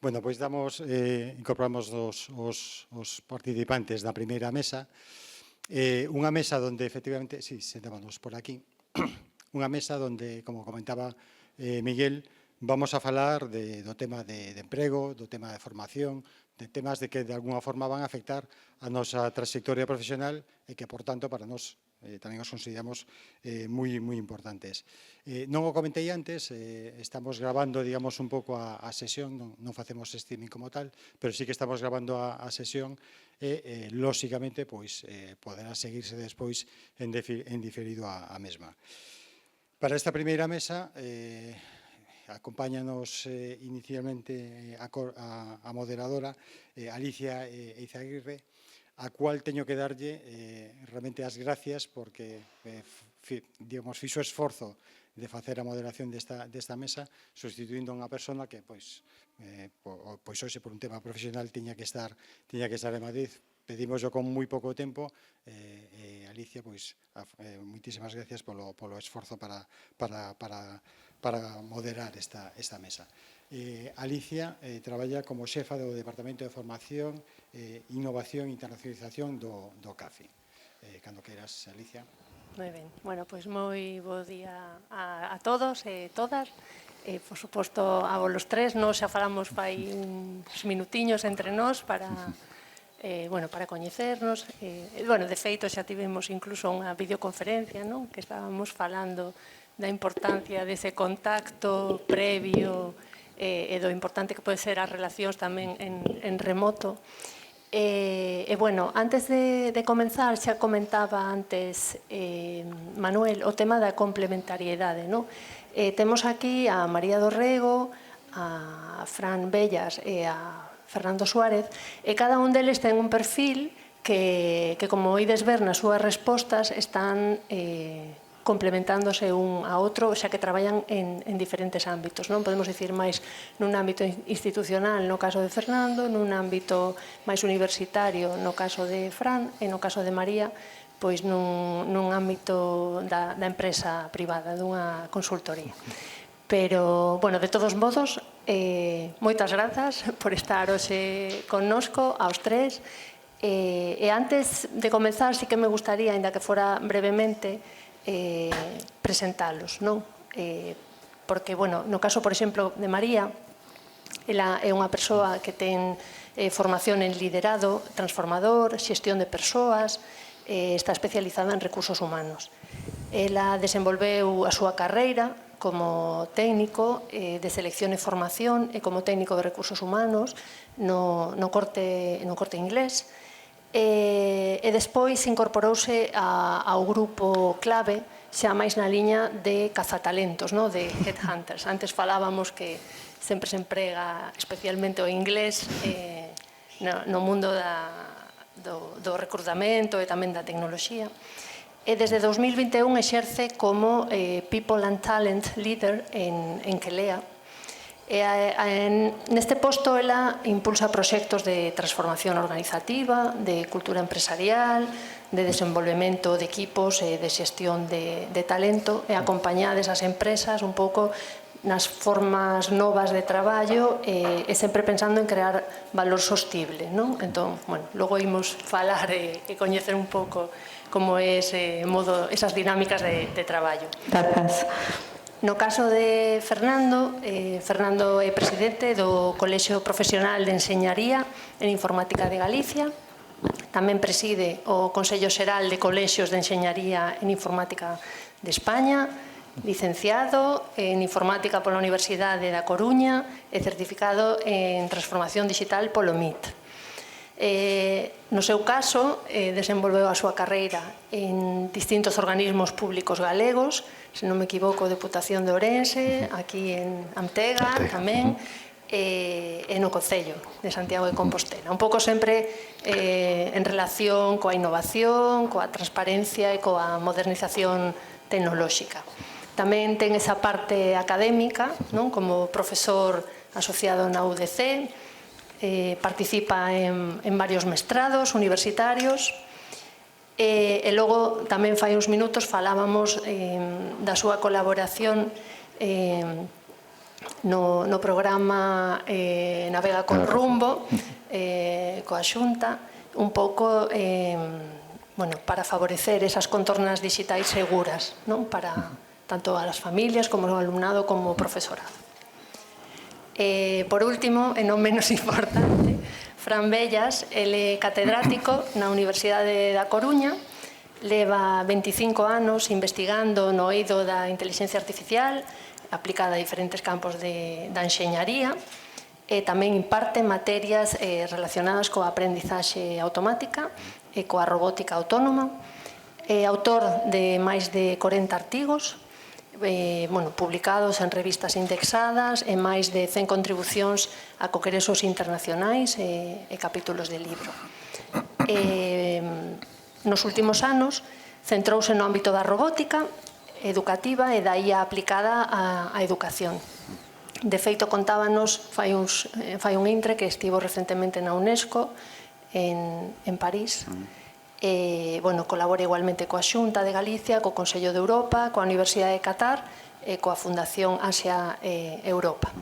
Bueno, pois incorporamos os participantes da primeira mesa. Unha mesa onde, efectivamente, sentámonos por aquí, unha mesa onde, como comentaba Miguel, vamos a falar do tema de emprego, do tema de formación, de temas de que de alguna forma van a afectar a nosa trayectoria profesional e que, por tanto, para nós tamén os consideramos moi importantes. Non o comentei antes, estamos grabando, digamos, un pouco a sesión, non facemos streaming como tal, pero sí que estamos grabando a sesión e, lóxicamente, pois, poderá seguirse despois en diferido a mesma. Para esta primeira mesa, acompáñanos inicialmente a moderadora Alicia Eizaguirre, a cual teño que darlle realmente as gracias porque fixo esforzo de facer a moderación desta mesa, sustituindo a unha persona que, pois hoxe por un tema profesional tiña que estar en Madrid. Pedimos con moi pouco tempo e Alicia, pois, moitísimas gracias polo esforzo para moderar esta mesa. Alicia traballa como xefa do Departamento de Formación, Innovación e Internacionalización do CAFI. Cando queiras, Alicia. Moi ben. Bueno, pois moi bo día a todos e todas. Por suposto, a vos los tres. Nos xa falamos fai uns minutiños entre nós para coñecernos. De feito, xa tivemos incluso unha videoconferencia, que estábamos falando da importancia dese contacto previo e do importante que pode ser as relacións tamén en remoto. Antes de comenzar, xa comentaba antes Manuel o tema da complementariedade. Temos aquí a María Dorrego, a Fran Bellas e a Fernando Suárez, e cada un deles ten un perfil que como ides ver nas súas respostas, están complementándose un a outro, xa que traballan en diferentes ámbitos. Non podemos dicir máis nun ámbito institucional no caso de Fernando, nun ámbito máis universitario no caso de Fran e no caso de María, pois nun ámbito da empresa privada, dunha consultoría. Pero, de todos modos, moitas grazas por estar hoxe connosco, aos tres. E antes de comenzar, sí que me gustaría, ainda que fora brevemente, presentalos, non? Porque, no caso, por exemplo, de María, ela é unha persoa que ten formación en liderado transformador, xestión de persoas, está especializada en recursos humanos. Ela desenvolveu a súa carreira como técnico de selección e formación e como técnico de recursos humanos no Corte Inglés, e despois incorporouse ao grupo Clave, xa máis na liña de cazatalentos, de headhunters. Antes falábamos que sempre se emprega especialmente o inglés no mundo do recrutamento e tamén da tecnoloxía. E desde 2021 exerce como People and Talent Leader en Quelea. Neste posto, ela impulsa proxectos de transformación organizativa, de cultura empresarial, de desenvolvemento de equipos e de xestión de talento, e acompaña desas empresas un pouco nas formas novas de traballo e sempre pensando en crear valor sostible. Entón, logo imos falar e coñecer un pouco como é esas dinámicas de traballo. Grazas. No caso de Fernando, Fernando é presidente do Colexio Profesional de Enseñaría en Informática de Galicia. Tamén preside o Consello Xeral de Colexios de Enseñaría en Informática de España, licenciado en Informática pola Universidade da Coruña e certificado en Transformación Digital polo MIT. No seu caso, desenvolveu a súa carreira en distintos organismos públicos galegos, se non me equivoco, Deputación de Ourense, aquí en Amtega tamén, e no Concello de Santiago de Compostela. Un pouco sempre en relación coa innovación, coa transparencia e coa modernización tecnolóxica. Tamén ten esa parte académica, como profesor asociado na UDC, participa en varios mestrados universitarios, e logo tamén fai uns minutos falábamos da súa colaboración no programa Navega con Rumbo, coa Xunta, un pouco para favorecer esas contornas digitais seguras, non? Para tanto a las familias como ao alumnado como ao profesorado. Por último, e non menos importante, Fran Bellas, ele é catedrático na Universidade da Coruña, leva 25 anos investigando no eido da inteligencia artificial aplicada a diferentes campos da enxeñaría e tamén imparte materias relacionadas coa aprendizaxe automática e coa robótica autónoma. É autor de máis de 40 artigos publicados en revistas indexadas e máis de 100 contribucións a congresos internacionais e capítulos de libro. Nos últimos anos centrouse no ámbito da robótica educativa e da IA aplicada á educación. De feito, contábanos fai un intre que estivo recentemente na UNESCO en París. Colabora igualmente coa Xunta de Galicia, co Consello de Europa, coa Universidade de Qatar e coa Fundación Asia Europa.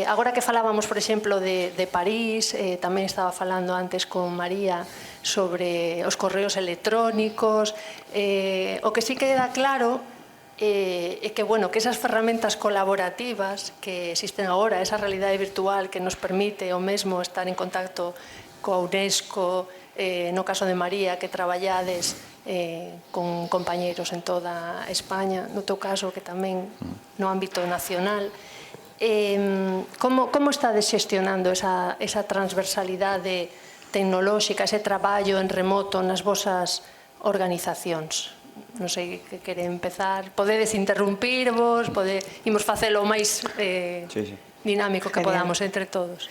Agora que falábamos, por exemplo, de París, tamén estaba falando antes con María sobre os correos electrónicos. O que sí queda claro é que esas ferramentas colaborativas que existen agora, esa realidade virtual que nos permite o mesmo estar en contacto coa UNESCO, no caso de María, que traballades con compañeiros en toda España, no teu caso, que tamén no ámbito nacional. Como estades xestionando esa transversalidade tecnolóxica, ese traballo en remoto nas vosas organizacións? Non sei que quere empezar. Podedes interrumpirvos, imos facelo o máis dinámico que podamos entre todos.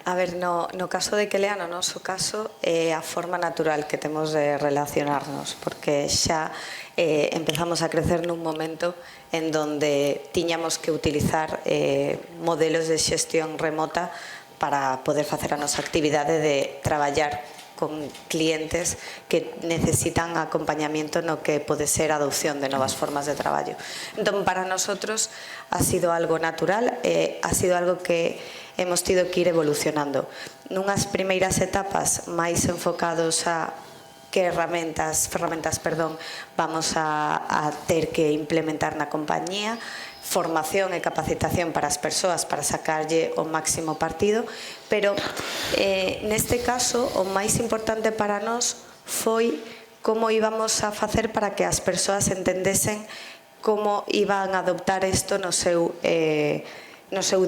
A ver, no caso de que lea, no noso caso, é a forma natural que temos de relacionarnos, porque xa empezamos a crecer nun momento en donde tiñamos que utilizar modelos de xestión remota para poder facer a nosa actividade de traballar con clientes que necesitan acompañamiento no que pode ser a adopción de novas formas de traballo. Entón, para nosotros ha sido algo natural, ha sido algo que hemos tido que ir evolucionando. Nunhas primeiras etapas máis enfocados a que ferramentas vamos a ter que implementar na compañía, formación e capacitación para as persoas para sacarlle o máximo partido, pero neste caso o máis importante para nós foi como íbamos a facer para que as persoas entendesen como iban a adoptar isto no seu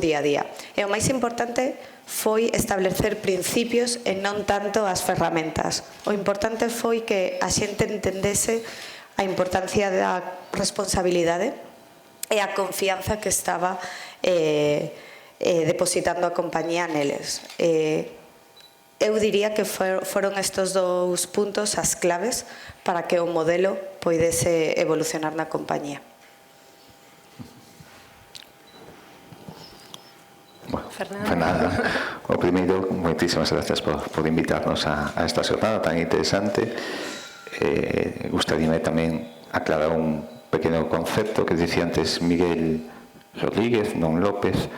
día a día. E o máis importante foi establecer principios e non tanto as ferramentas. O importante foi que a xente entendese a importancia da responsabilidade e a confianza que estaba depositando a compañía neles. Eu diría que foron estes dous puntos as claves para que o modelo poidese evolucionar na compañía. Fernanda, o primeiro, moitísimas gracias por invitarnos a esta xornada tan interesante. Gustaríame tamén aclarar un pequeno concepto que dicía antes Miguel Rodríguez, non López,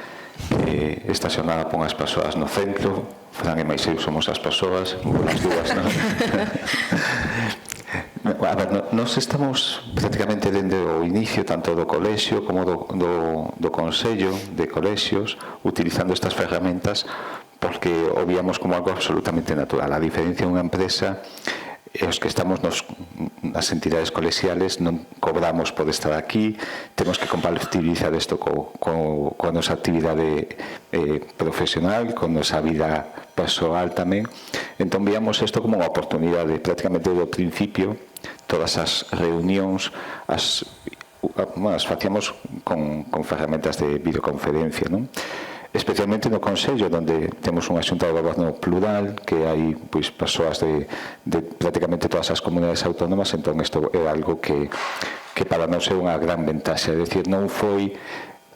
que esta xornada pon as persoas no centro. Fran e máis eu somos as persoas, as dúas, non? A ver, nós estamos prácticamente dende o inicio tanto do colexio como do Consello de Colexios utilizando estas ferramentas porque o víamos como algo absolutamente natural. A diferencia de unha empresa, os que estamos nas entidades colexiales non cobramos por estar aquí, temos que compatibilizar isto coa nosa actividade profesional, con nosa vida persoal tamén. Entón víamos isto como unha oportunidade. Prácticamente do principio, todas as reunións as facíamos con ferramentas de videoconferencia, non? Especialmente no Consello, onde temos unha xunta de goberno plural, que hai persoas de prácticamente todas as comunidades autónomas, entón isto é algo que para nós é unha gran ventaxa. É dicir, non foi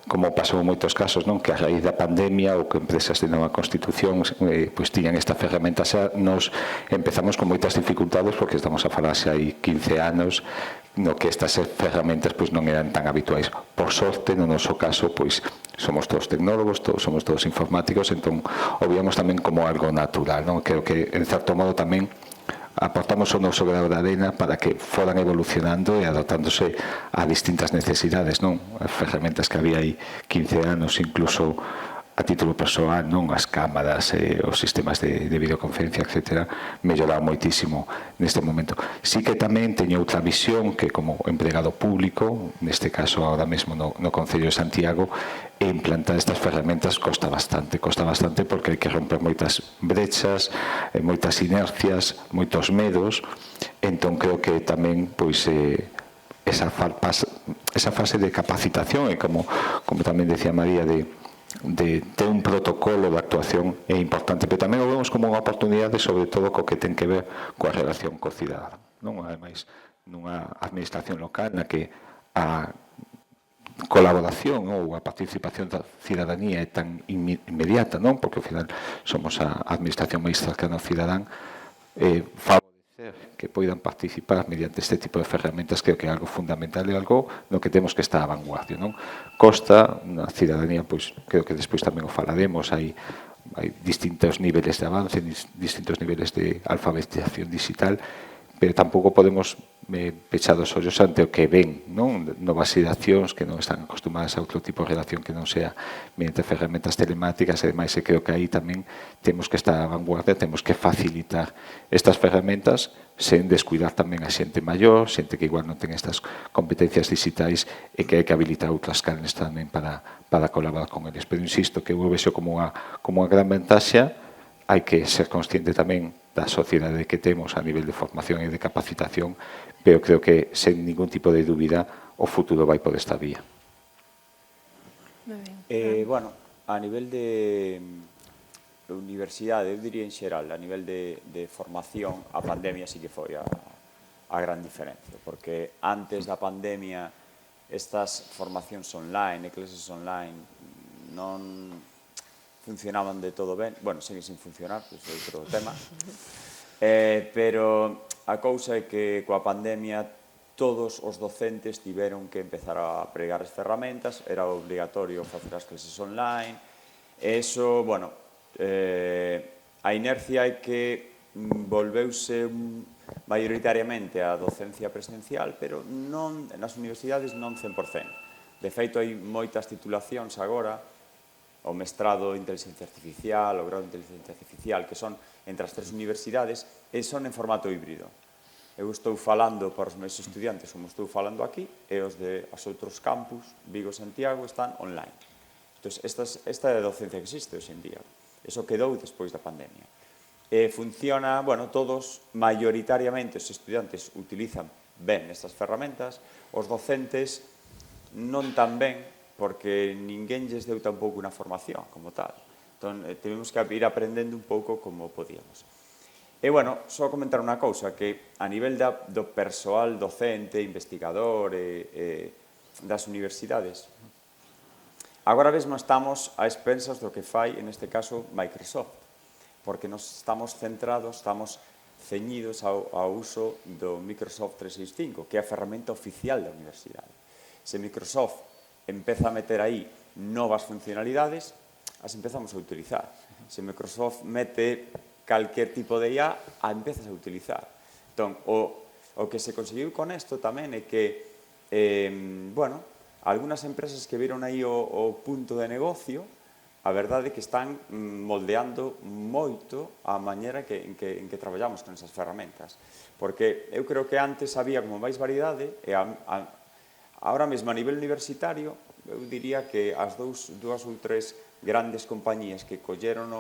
como pasou en moitos casos, non, que a raíz da pandemia ou que empresas de nova constitución pois tiñan esta ferramenta xa, nos empezamos con moitas dificultades porque estamos a falar xa hai 15 anos no que estas ferramentas pois non eran tan habituais. Por sorte, no noso caso, pois somos todos tecnólogos, somos todos informáticos, entón o víamos tamén como algo natural, non? Creo que en certo modo tamén aportamos o noso grado de arena para que foran evolucionando e adaptándose a distintas necesidades, non? As ferramentas que había aí 15 anos, incluso a título persoal, non? As cámaras, os sistemas de videoconferencia, etc., melloraron moitísimo neste momento. Sí que tamén teño outra visión que como empregado público, neste caso ahora mesmo no Concello de Santiago, implantar estas ferramentas costa bastante porque hai que romper moitas brechas, moitas inercias, moitos medos, entón creo que tamén pois esa fase de capacitación e como tamén decía María de ter un protocolo de actuación é importante, pero tamén o vemos como unha oportunidade sobre todo co que ten que ver coa relación co cidadán, non? Ademais, nunha administración local na que a colaboración ou a participación da cidadanía é tan inmediata, non? Porque ao final somos a administración máis cercana ao cidadán, favorecer que poidan participar mediante este tipo de ferramentas creo que é algo fundamental e algo no que temos que estar a vanguardia, non? Costa, na cidadanía, pois creo que despois tamén o falaremos, hai distintos niveles de avance, distintos niveles de alfabetización digital, pero tampouco podemos pechar os ollos ante o que ven, non? Novas xeracións que non están acostumadas a outro tipo de relación que non sea mediante ferramentas telemáticas, e demais, e creo que aí tamén temos que estar a vanguardia, temos que facilitar estas ferramentas sen descuidar tamén a xente maior, xente que igual non ten estas competencias digitais e que hai que habilitar outras carnes tamén para colaborar con eles. Pero insisto que eu vexo como unha gran vantaxe, hai que ser consciente tamén da sociedade que temos a nivel de formación e de capacitación, pero creo que sen ningún tipo de dúbida o futuro vai por esta vía. Bueno, a nivel de universidade, eu diría en xeral, a nivel de formación, a pandemia sí que foi a gran diferencia, porque antes da pandemia estas formacións online e clases online non funcionaban de todo ben, bueno, seguen sin funcionar, pois é outro tema, pero a cousa é que coa pandemia todos os docentes tiveron que empezar a pregar as ferramentas, era obligatorio facer as clases online, e iso, bueno, a inercia é que volveuse maioritariamente a docencia presencial, pero non nas universidades non 100%. De feito, hai moitas titulacións agora, o mestrado de Inteligencia Artificial, o grado de Inteligencia Artificial, que son entre as tres universidades, e son en formato híbrido. Eu estou falando para os meus estudiantes como estou falando aquí, e os de os outros campus, Vigo e Santiago, están online. Entón, esta é a docencia que existe hoxe en día. Eso quedou despois da pandemia. E funciona, bueno, todos, maioritariamente, os estudiantes utilizan ben estas ferramentas, os docentes non tan ben, porque ninguén lles deu tampouco unha formación como tal. Entón, tivemos que ir aprendendo un pouco como podíamos. E, bueno, só comentar unha cousa, que a nivel do persoal docente, investigador das universidades, agora mesmo estamos a expensas do que fai, en este caso, Microsoft, porque nos estamos centrados, estamos ceñidos ao uso do Microsoft 365, que é a ferramenta oficial da universidade. Se Microsoft empeza a meter aí novas funcionalidades, as empezamos a utilizar. Se Microsoft mete calquer tipo de IA, a empezas a utilizar. Entón, o que se conseguiu con isto tamén é que, bueno, algunhas empresas que viron aí o punto de negocio, a verdade é que están moldeando moito a maneira en que traballamos con esas ferramentas. Porque eu creo que antes había como máis variedade, e agora mesmo a nivel universitario, eu diría que as dúas ou tres grandes compañías que colleron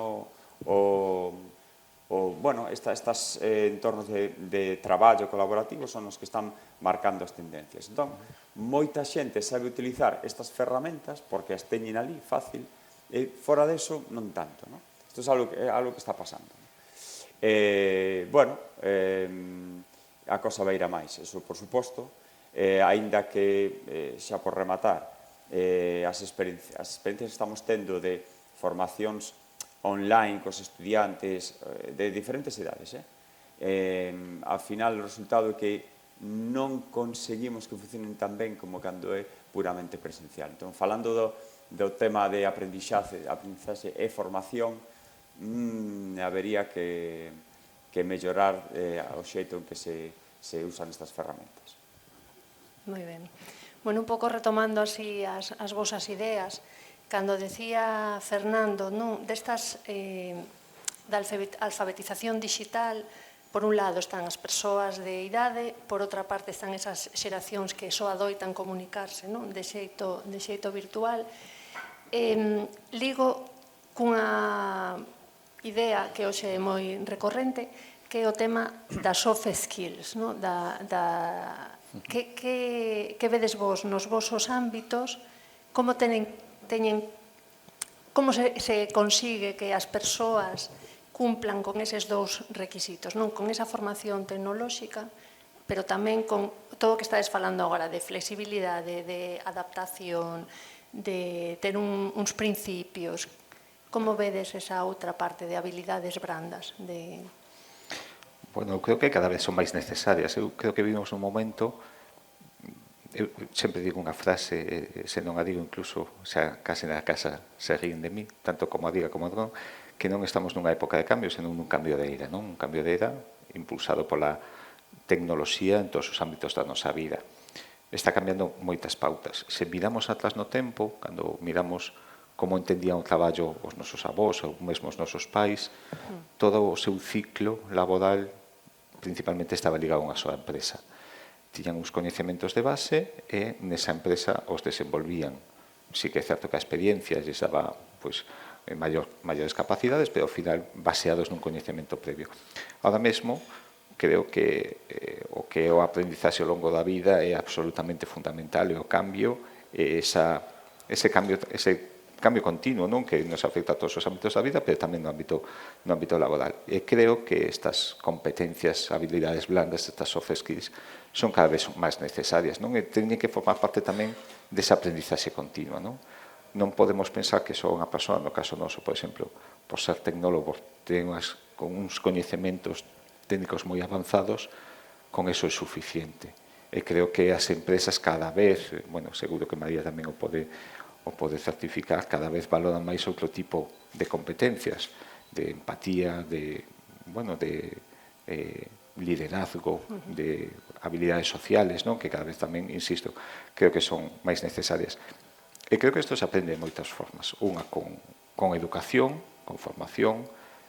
bueno, estes entornos de traballo colaborativo son os que están marcando as tendencias. Entón, moita xente sabe utilizar estas ferramentas porque as teñen ali fácil, e fora deso non tanto, non? Isto é algo que está pasando. Bueno, a cosa vai ir a máis, eso por suposto, aínda que, xa por rematar, as experiencias que estamos tendo de formacións online cos estudiantes de diferentes edades, ao final o resultado é que non conseguimos que funcionen tan ben como cando é puramente presencial. Entón, falando do tema de aprendizaxe e formación, habería que mellorar o xeito en que se usan estas ferramentas. Moi ben. Bueno, un pouco retomando así as vosas ideas, cando decía Fernando, destas da alfabetización digital, por un lado están as persoas de idade, por outra parte están esas xeracións que só adoitan comunicarse de xeito virtual. Ligo cunha idea que hoxe é moi recorrente, que é o tema das soft skills, que vedes vos nos vosos ámbitos, como se consigue que as persoas cumplan con eses dous requisitos, con esa formación tecnolóxica, pero tamén con todo o que estáis falando agora de flexibilidade, de adaptación, de ter uns principios. Como vedes esa outra parte de habilidades brandas? Bueno, eu creo que cada vez son máis necesarias. Eu creo que vivimos un momento, eu sempre digo unha frase, se non a digo incluso, xa case na casa se ríen de mí, tanto como a diga como a non, que non estamos nunha época de cambio, senón nun cambio de era, un cambio de era impulsado pola tecnoloxía en todos os ámbitos da nosa vida. Está cambiando moitas pautas. Se miramos atrás no tempo, cando miramos como entendían o traballo os nosos avós ou mesmo os nosos pais, todo o seu ciclo laboral principalmente estaba ligado a unha soa empresa. Tiñan uns coñecementos de base e nesa empresa os desenvolvían. Sí que é certo que a experiencia lles daba maiores capacidades, pero ao final baseados nun coñecemento previo. Ahora mesmo, creo que o que é o aprendizaxe ao longo da vida é absolutamente fundamental, e o cambio, ese cambio continuo, que nos afecta a todos os ámbitos da vida, pero tamén no ámbito laboral. E creo que estas competencias, habilidades blandas, estas soft skills, son cada vez máis necesarias, e teñen que formar parte tamén desa aprendizaxe continua, Non podemos pensar que só unha persoa, no caso noso, por exemplo, por ser tecnólogo, con uns coñecementos técnicos moi avanzados, con eso é suficiente. E creo que as empresas cada vez, seguro que María tamén o pode certificar, cada vez valoran máis outro tipo de competencias, de empatía, de liderazgo, de habilidades sociales, que cada vez tamén, insisto, creo que son máis necesarias. E creo que isto se aprende de moitas formas. Unha con educación, con formación,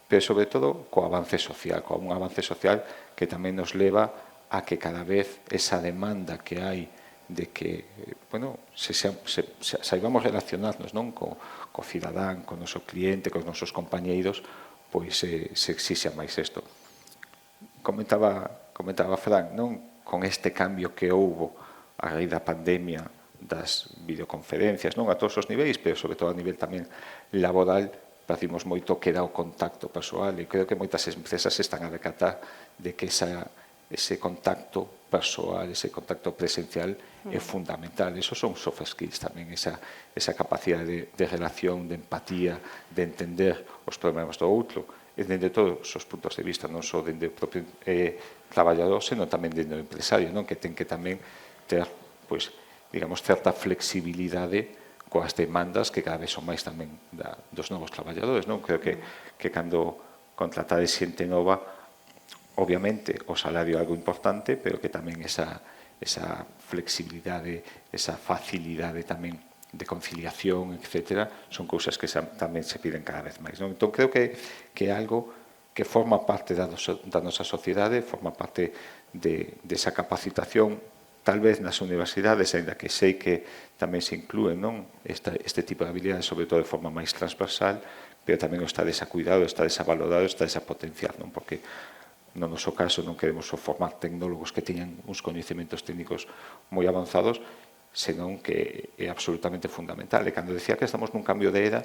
pero sobre todo co avance social, con un avance social que tamén nos leva a que cada vez esa demanda que hai de que, saibamos relacionarnos co cidadán, co noso cliente, cos nosos compañeiros, pois se exixa máis isto. Comentaba Fran, con este cambio que houbo a raíz da pandemia, das videoconferencias, a todos os niveis, pero sobre todo a nivel tamén laboral, perdimos moito que era o contacto persoal, e creo que moitas empresas están a decatar de que ese contacto persoal, ese contacto presencial é fundamental. Esos son soft skills tamén, esa capacidade de relación, de empatía, de entender os problemas do outro, e dende todos os puntos de vista, non só dende o propio traballador, senón tamén dende o empresario, que ten que tamén ter, digamos, certa flexibilidade coas demandas que cada vez son máis tamén dos novos traballadores. Creo que cando contratades xente nova, obviamente o salario é algo importante, pero que tamén esa flexibilidade, esa facilidade tamén de conciliación, etc., son cousas que tamén se piden cada vez máis. Entón, creo que é algo que forma parte da nosa sociedade, forma parte desa capacitación, tal vez nas universidades, ainda que sei que tamén se inclúen este tipo de habilidades, sobre todo de forma máis transversal, pero tamén está desacuidado, está desavalorado, está desapotenciado, porque no noso caso non queremos formar tecnólogos que teñan uns coñecementos técnicos moi avanzados, senón que é absolutamente fundamental. E cando decía que estamos nun cambio de era,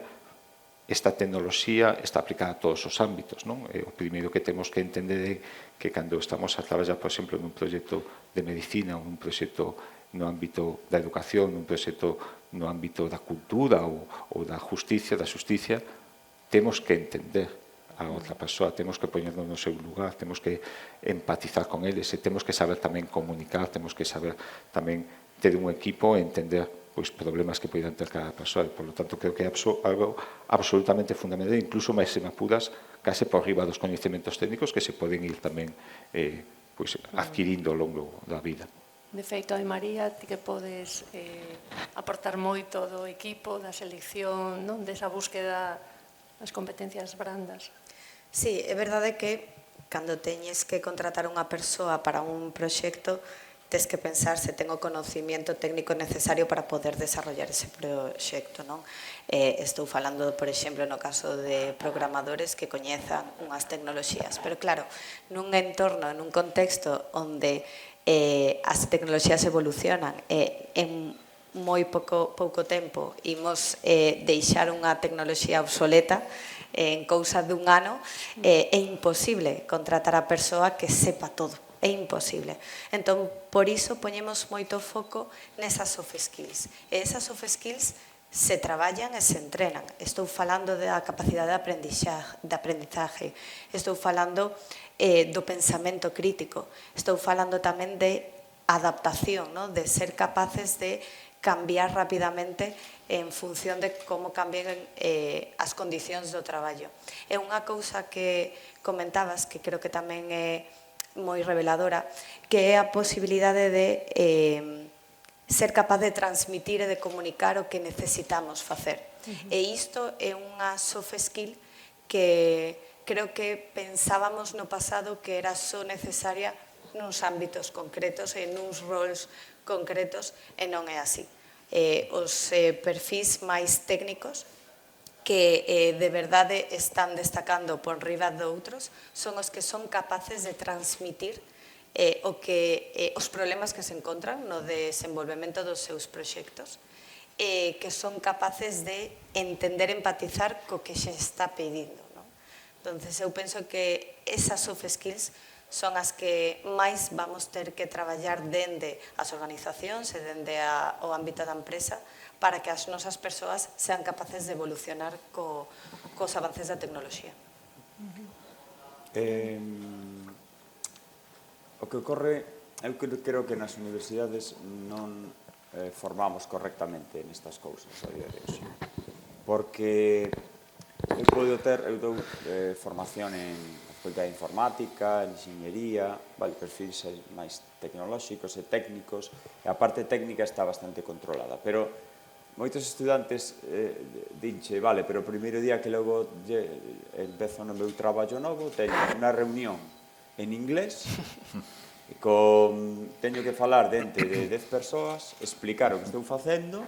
esta tecnoloxía está aplicada a todos os ámbitos. O primeiro que temos que entender é que cando estamos a traballar, por exemplo, nun proxecto de medicina ou nun proxecto no ámbito da educación, nun proxecto no ámbito da cultura ou da xusticia, temos que entender a outra persoa, temos que poñernos no seu lugar, temos que empatizar con eles e temos que saber tamén comunicar, temos que saber tamén ter un equipo e entender problemas que poidan ter cada persoa. Por lo tanto, creo que é algo absolutamente fundamental, incluso máis se me apuras, case por riba dos coñecementos técnicos que se poden ir tamén adquirindo ao longo da vida. De feito, ai María, ti que podes aportar moito do equipo, da selección, non? Desa búsqueda das competencias brandas. Sí, é verdade que cando teñes que contratar unha persoa para un proxecto, tes que pensar se ten o conocimiento técnico necesario para poder desarrollar ese proxecto, non? Estou falando, por exemplo, no caso de programadores que coñezan unhas tecnoloxías, pero claro, nun entorno, nun contexto onde as tecnoloxías evolucionan en moi pouco tempo imos deixar unha tecnoloxía obsoleta en cousa dun ano, é imposible contratar a persoa que sepa todo. É imposible. Entón, por iso, poñemos moito foco nesas soft skills. E esas soft skills se traballan e se entrenan. Estou falando da capacidade de aprendizaje. Estou falando do pensamento crítico. Estou falando tamén de adaptación, de ser capaces de cambiar rapidamente en función de como cambien as condicións do traballo. É unha cousa que comentabas, que creo que tamén é moi reveladora, que é a posibilidade de ser capaz de transmitir e de comunicar o que necesitamos facer. E isto é unha soft skill que creo que pensábamos no pasado que era só necesaria nuns ámbitos concretos e nuns roles concretos, e non é así. Os perfis máis técnicos que de verdade están destacando por riba de outros son os que son capaces de transmitir os problemas que se encontran no desenvolvemento dos seus proxectos, que son capaces de entender, empatizar co que se está pedindo. Entón, eu penso que esas soft skills son as que máis vamos ter que traballar dende as organizacións e dende o ámbito da empresa para que as nosas persoas sean capaces de evolucionar cos avances da tecnoloxía. O que ocorre, eu creo que nas universidades non formamos correctamente nestas cousas a día de hoxe. Porque eu dou formación en Facultade de Informática, en Enxeñería, perfis máis tecnolóxicos e técnicos, e a parte técnica está bastante controlada, pero moitos estudantes dinche, pero o primeiro día que logo empezo no meu traballo novo, teño unha reunión en inglés, teño que falar dente de 10 persoas, explicar o que estou facendo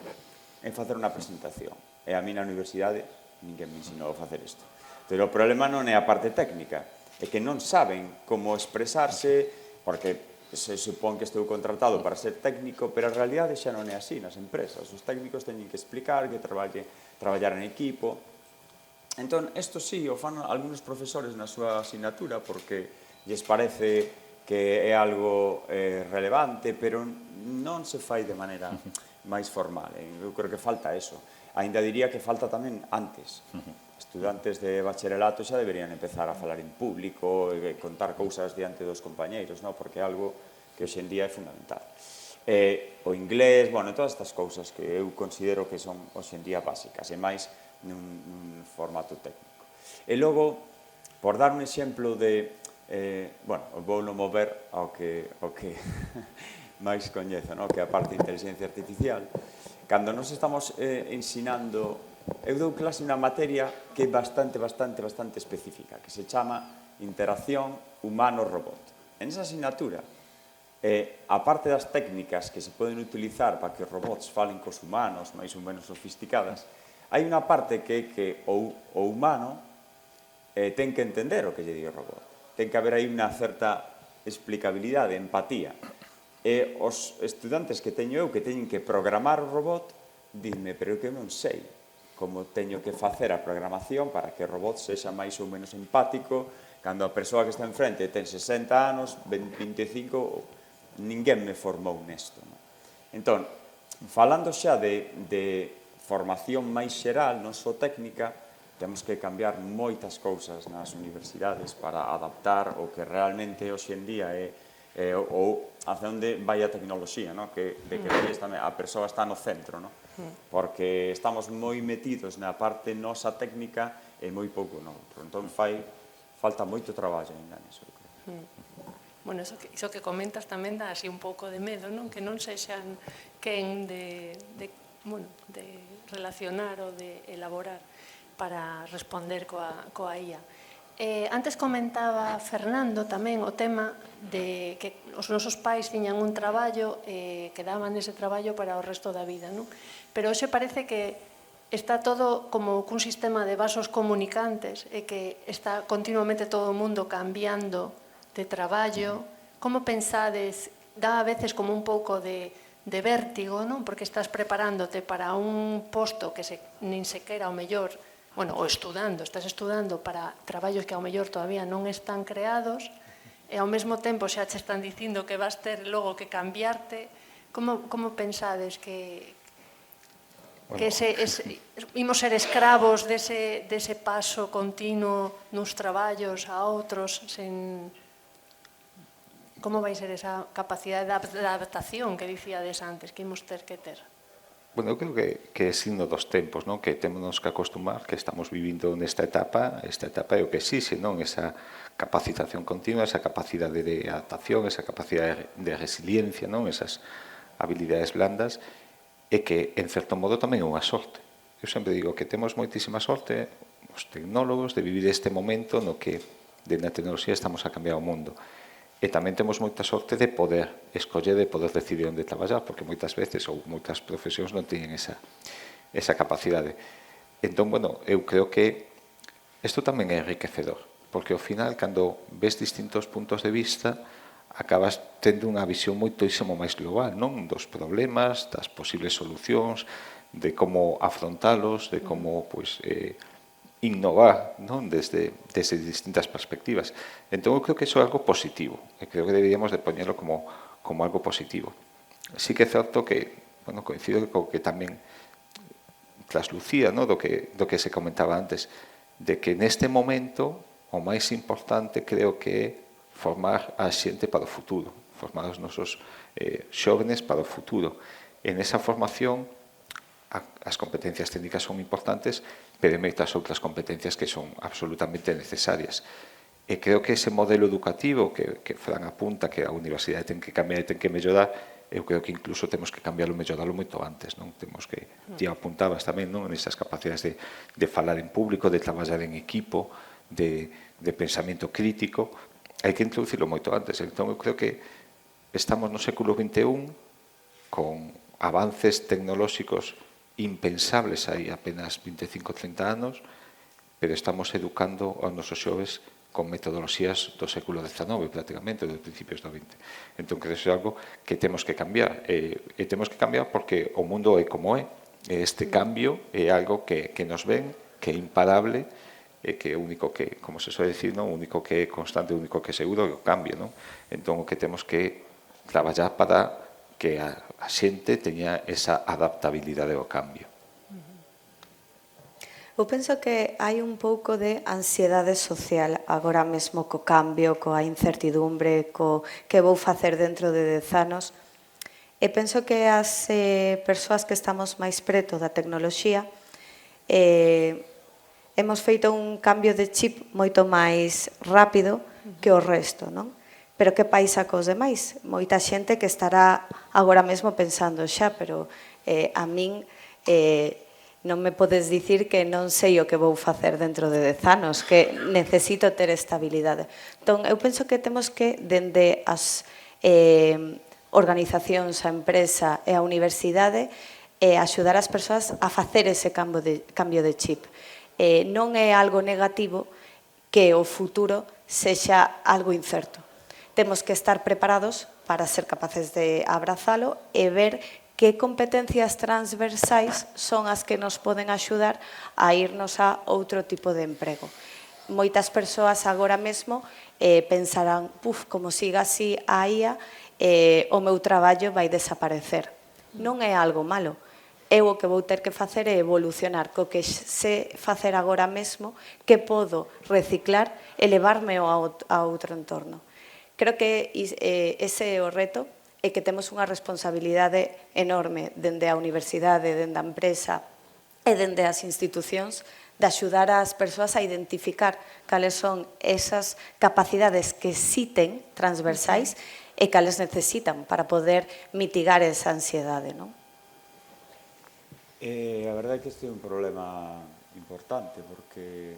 e facer unha presentación. E a mí na universidade ninguén me ensinou a facer isto. Pero o problema non é a parte técnica, é que non saben como expresarse, porque se supón que estou contratado para ser técnico, pero a realidade xa non é así nas empresas. Os técnicos teñen que explicar, que traballar en equipo. Entón, isto sí, o fan algúns profesores na súa asignatura, porque lles parece que é algo relevante, pero non se fai de maneira máis formal. Eu creo que falta eso. Ainda diría que falta tamén antes. Estudantes de bacharelato xa deberían empezar a falar en público e contar cousas diante dos compañeiros, porque é algo que hoxe en día é fundamental. O inglés, todas estas cousas que eu considero que son hoxe en día básicas, e máis nun formato técnico. E logo, por dar un exemplo de, vou non mover ao que máis coñezo, que é a parte de inteligencia artificial. Cando nos estamos ensinando, eu dou clase unha materia que é bastante específica, que se chama interacción humano-robot. En esa asignatura, a parte das técnicas que se poden utilizar para que os robots falen cos humanos, máis ou menos sofisticadas, hai unha parte que o humano ten que entender o que lle di o robot. Ten que haber aí unha certa explicabilidade, empatía. E os estudantes que teño eu, que teñen que programar o robot, dime, pero que eu non sei como teño que facer a programación para que o robot sexa máis ou menos empático, cando a persoa que está enfrente ten 60 anos, 25, ninguén me formou nesto. Entón, Falando xa de formación máis xeral, non só técnica, temos que cambiar moitas cousas nas universidades para adaptar o que realmente hoxe en día é ou hacia onde vai a tecnoloxía, no? De que tamén a persoa está no centro, no? Porque estamos moi metidos na parte nosa técnica e moi pouco no outro. Entón falta moito traballo ainda niso. Bueno, iso que comentas tamén dá así un pouco de medo, non? Que non sexan quen de relacionar ou de elaborar para responder coa IA. Antes comentaba Fernando tamén o tema de que os nosos pais tiñan un traballo e quedaban ese traballo para o resto da vida, non? Pero hoxe parece que está todo como cun sistema de vasos comunicantes e que está continuamente todo o mundo cambiando de traballo. Como pensades, dá a veces como un pouco de vértigo, non? Porque estás preparándote para un posto que nin sequera ao mellor, ou estás estudando para traballos que ao mellor todavía non están creados e ao mesmo tempo xa che están dicindo que vas ter logo que cambiarte. Como pensades que imos ser escravos dese paso continuo nos traballos a outros sen... Como vai ser esa capacidade de adaptación que dicíades antes, que imos ter que ter? Bueno, eu creo que é signo dos tempos, non? Que temos que acostumar que estamos vivindo nesta etapa é o que exixe, non? Esa capacitación continua, esa capacidade de adaptación, esa capacidade de resiliencia, non? Esas habilidades blandas, e que, en certo modo, tamén é unha sorte. Eu sempre digo que temos moitísima sorte, os tecnólogos, de vivir este momento no que, na tecnoloxía, estamos a cambiar o mundo. E tamén temos moita sorte de poder escoller, de poder decidir onde traballar, porque moitas veces ou moitas profesións non teñen esa capacidade. Entón, eu creo que isto tamén é enriquecedor, porque ao final, cando ves distintos puntos de vista, acabas tendo unha visión moitísimo máis global, non? Dos problemas, das posibles solucións, de como afrontalos, de como, innovar, non? Desde distintas perspectivas. Entón, eu creo que iso é algo positivo. E creo que deberíamos de poñerlo como algo positivo. Sí que é certo que, coincido co que tamén traslucía, do que se comentaba antes, de que neste momento o máis importante creo que é formar a xente para o futuro, formar os nosos xóvenes para o futuro. En esa formación, as competencias técnicas son importantes, pero hai moitas outras competencias que son absolutamente necesarias. E creo que ese modelo educativo que Fran apunta, que a universidade ten que cambiar e ten que mellorar, eu creo que incluso temos que cambiarlo e mellorarlo moito antes, non? Temos que, ti apuntabas tamén, non? Nesas capacidades de falar en público, de traballar en equipo, de pensamento crítico, hai que introducirlo moito antes. Entón, eu creo que estamos no século XXI con avances tecnolóxicos impensables hai apenas 25-30 anos, pero estamos educando aos nosos xoves con metodoloxías do século XIX, prácticamente, dos principios do XX. Entón, creo que é algo que temos que cambiar. E temos que cambiar porque o mundo é como é. Este cambio é algo que nos ven, que é imparable, e que é o único que, como se suele decir, o único que é constante, o único que é seguro é o cambio, non? Entón, o que temos que traballar para que a xente teña esa adaptabilidade ao cambio. Eu penso que hai un pouco de ansiedade social agora mesmo co cambio, coa incertidumbre, co que vou facer dentro de 10 anos. E penso que as persoas que estamos máis preto da tecnoloxía hemos feito un cambio de chip moito máis rápido que o resto, non? Pero que paisa cos demais? Moita xente que estará agora mesmo pensando xa, pero a min non me podes dicir que non sei o que vou facer dentro de 10 anos, que necesito ter estabilidade. Entón, eu penso que temos que, dende as organizacións, a empresa e a universidade, axudar as persoas a facer ese cambio de chip. Non é algo negativo que o futuro sexa algo incerto. Temos que estar preparados para ser capaces de abrazalo e ver que competencias transversais son as que nos poden axudar a irnos a outro tipo de emprego. Moitas persoas agora mesmo pensarán, como siga así a IA, o meu traballo vai desaparecer. non é algo malo. Eu o que vou ter que facer é evolucionar co que sé facer agora mesmo, que podo reciclar e levarme a outro entorno. Creo que ese é o reto, e que temos unha responsabilidade enorme dende a universidade, dende a empresa e dende as institucións de axudar as persoas a identificar cales son esas capacidades que sí ten transversais e cales necesitan para poder mitigar esa ansiedade, non? A verdade é que este é un problema importante porque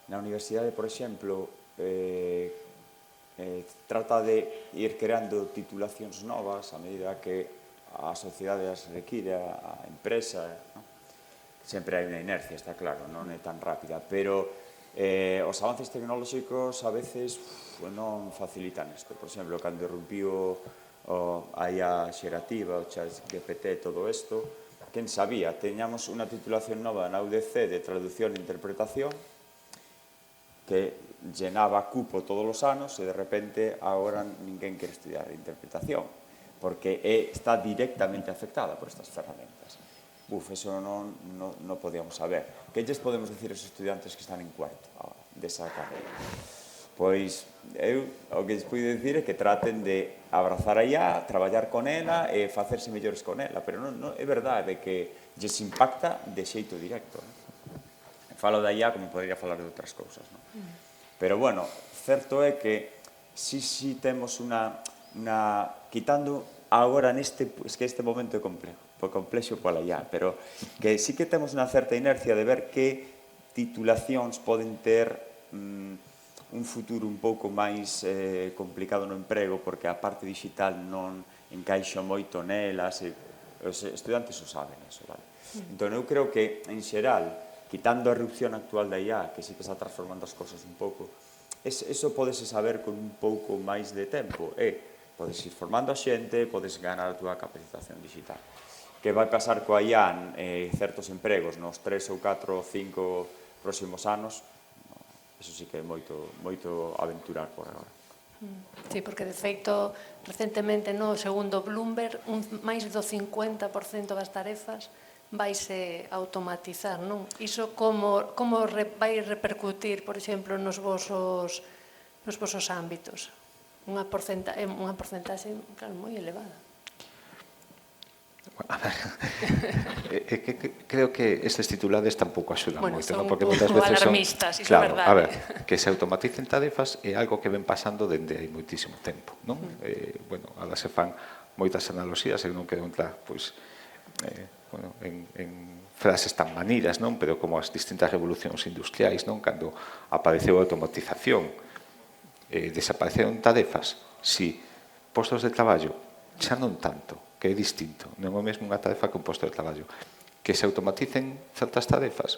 na universidade, por exemplo, trata de ir creando titulacións novas a medida que a sociedade as require, a empresa, non? Sempre hai unha inercia, está claro, non é tan rápida, pero os avances tecnolóxicos a veces non facilitan isto. Por exemplo, cando irrumpiu a IA xerativa, o ChatGPT, todo isto, quen sabía, teñamos unha titulación nova na UDC de traducción e interpretación que llenaba cupo todos os anos e de repente agora ninguén quere estudiar interpretación porque está directamente afectada por estas ferramentas. Eso non podíamos saber. Que lles podemos dicir aos estudiantes que están en cuarto desa carreira? Pois, eu o que lles podo dicir é que traten de abrazar a IA, traballar con ela e facerse mellores con ela, pero non é verdade que lles impacta de xeito directo. Falo da IA como podría falar de outras cousas. Pero, bueno, certo é que si temos unha quitando agora neste momento é complexo pola IA, pero que sí que temos unha certa inercia de ver que titulacións poden ter un futuro un pouco máis complicado no emprego porque a parte digital non encaixa moito nelas e os estudantes o saben eso, vale? Entón eu creo que en xeral, quitando a erupción actual da IA, que sí que está transformando as cosas un pouco, eso podese saber con un pouco máis de tempo podes ir formando a xente, podes ganar a túa capacitación digital. Que vai pasar coa IA en certos empregos nos 3 ou 4 ou 5 próximos anos, eso sí que é moito aventurar por agora. Sí, porque de feito, recentemente no segundo Bloomberg, máis do 50% das tarefas vaise automatizar, non? Iso como vai repercutir, por exemplo, nos vosos ámbitos? Unha porcentaxe, claro, moi elevada. A ver, creo que estes titulares tampouco axudan moito, son porque un moitas pouco veces son... alarmistas, iso é Claro, verdade. a ver, que se automaticen tarefas é algo que ven pasando dende hai moitísimo tempo, non? Bueno, ahora se fan moitas analogías e non quero entrar, pois, en frases tan manidas, non? Pero como as distintas revolucións industriais, non? Cando apareceu a automatización, desapareceron tarefas, si, postos de traballo, xa non tanto, que é distinto, non é o mesmo unha tarefa que un posto de traballo. Que se automaticen certas tarefas,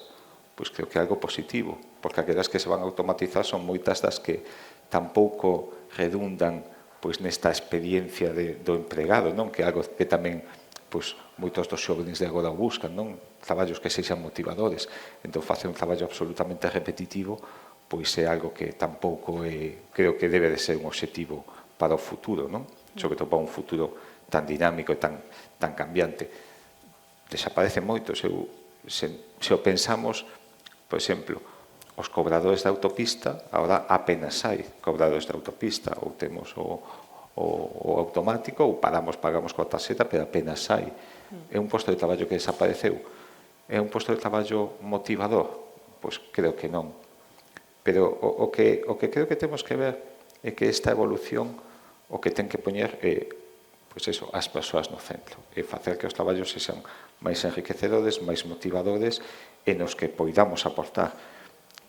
pois creo que é algo positivo, porque aquelas que se van a automatizar son moitas das que tampouco redundan pois nesta experiencia do empregado, non? Que é algo que tamén pois moitos dos xóvenes de agora buscan, non? Traballos que sexan motivadores. Entón, facer un traballo absolutamente repetitivo pois é algo que tampouco creo que debe de ser un obxectivo para o futuro, non? Sobre todo para un futuro tan dinámico e tan cambiante. Desaparecen moitos. Se o pensamos, por exemplo, os cobradores da autopista, agora apenas hai cobradores da autopista, ou temos o automático, ou pagamos coa tarxeta, pero apenas hai. É un posto de traballo que desapareceu. É un posto de traballo motivador? Pois creo que non. Pero o que creo que temos que ver é que esta evolución o que ten que poñer é as persoas no centro e facer que os traballos sexan máis enriquecedores, máis motivadores e nos que poidamos aportar.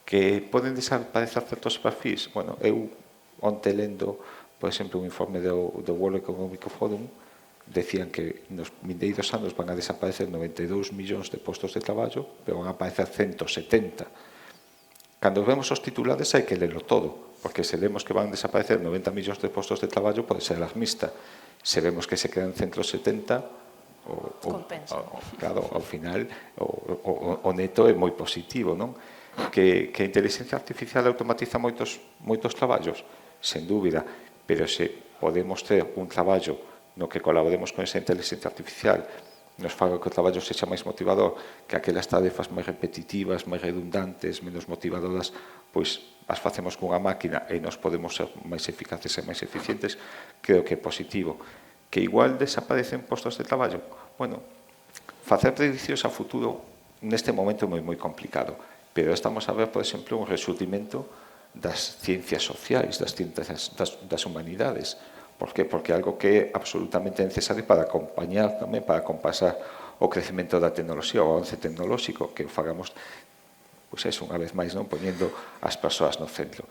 Que poden desaparecer certos perfis? Bueno, eu onte lendo, por exemplo, un informe do World Economic Forum, decían que nos vindeiros anos van a desaparecer 92 millóns de postos de traballo, pero van a aparecer 170. Cando vemos os titulares hai que lerlo todo, porque se vemos que van a desaparecer 90 millóns de postos de traballo pode ser alarmista. Se vemos que se quedan 170, claro, ao final o neto é moi positivo, non? Que a inteligencia artificial automatiza moitos traballos, sen dúbida, pero se podemos ter un traballo no que colaboremos con esa inteligencia artificial nos faga que o traballo sexa máis motivador, que aquelas tarefas máis repetitivas, máis redundantes, menos motivadoras, pois as facemos cunha máquina e nos podemos ser máis eficaces e máis eficientes, creo que é positivo. Que igual desaparecen postos de traballo? Bueno, facer prediccións a futuro neste momento é moi complicado, pero estamos a ver, por exemplo, un resurgimento das ciencias sociais, das ciencias das humanidades. Por que? Porque é algo que é absolutamente necesario para acompañar tamén, para compasar o crecemento da tecnoloxía, o avance tecnolóxico, que o fagamos, pois é unha vez máis, non poñendo as persoas no centro.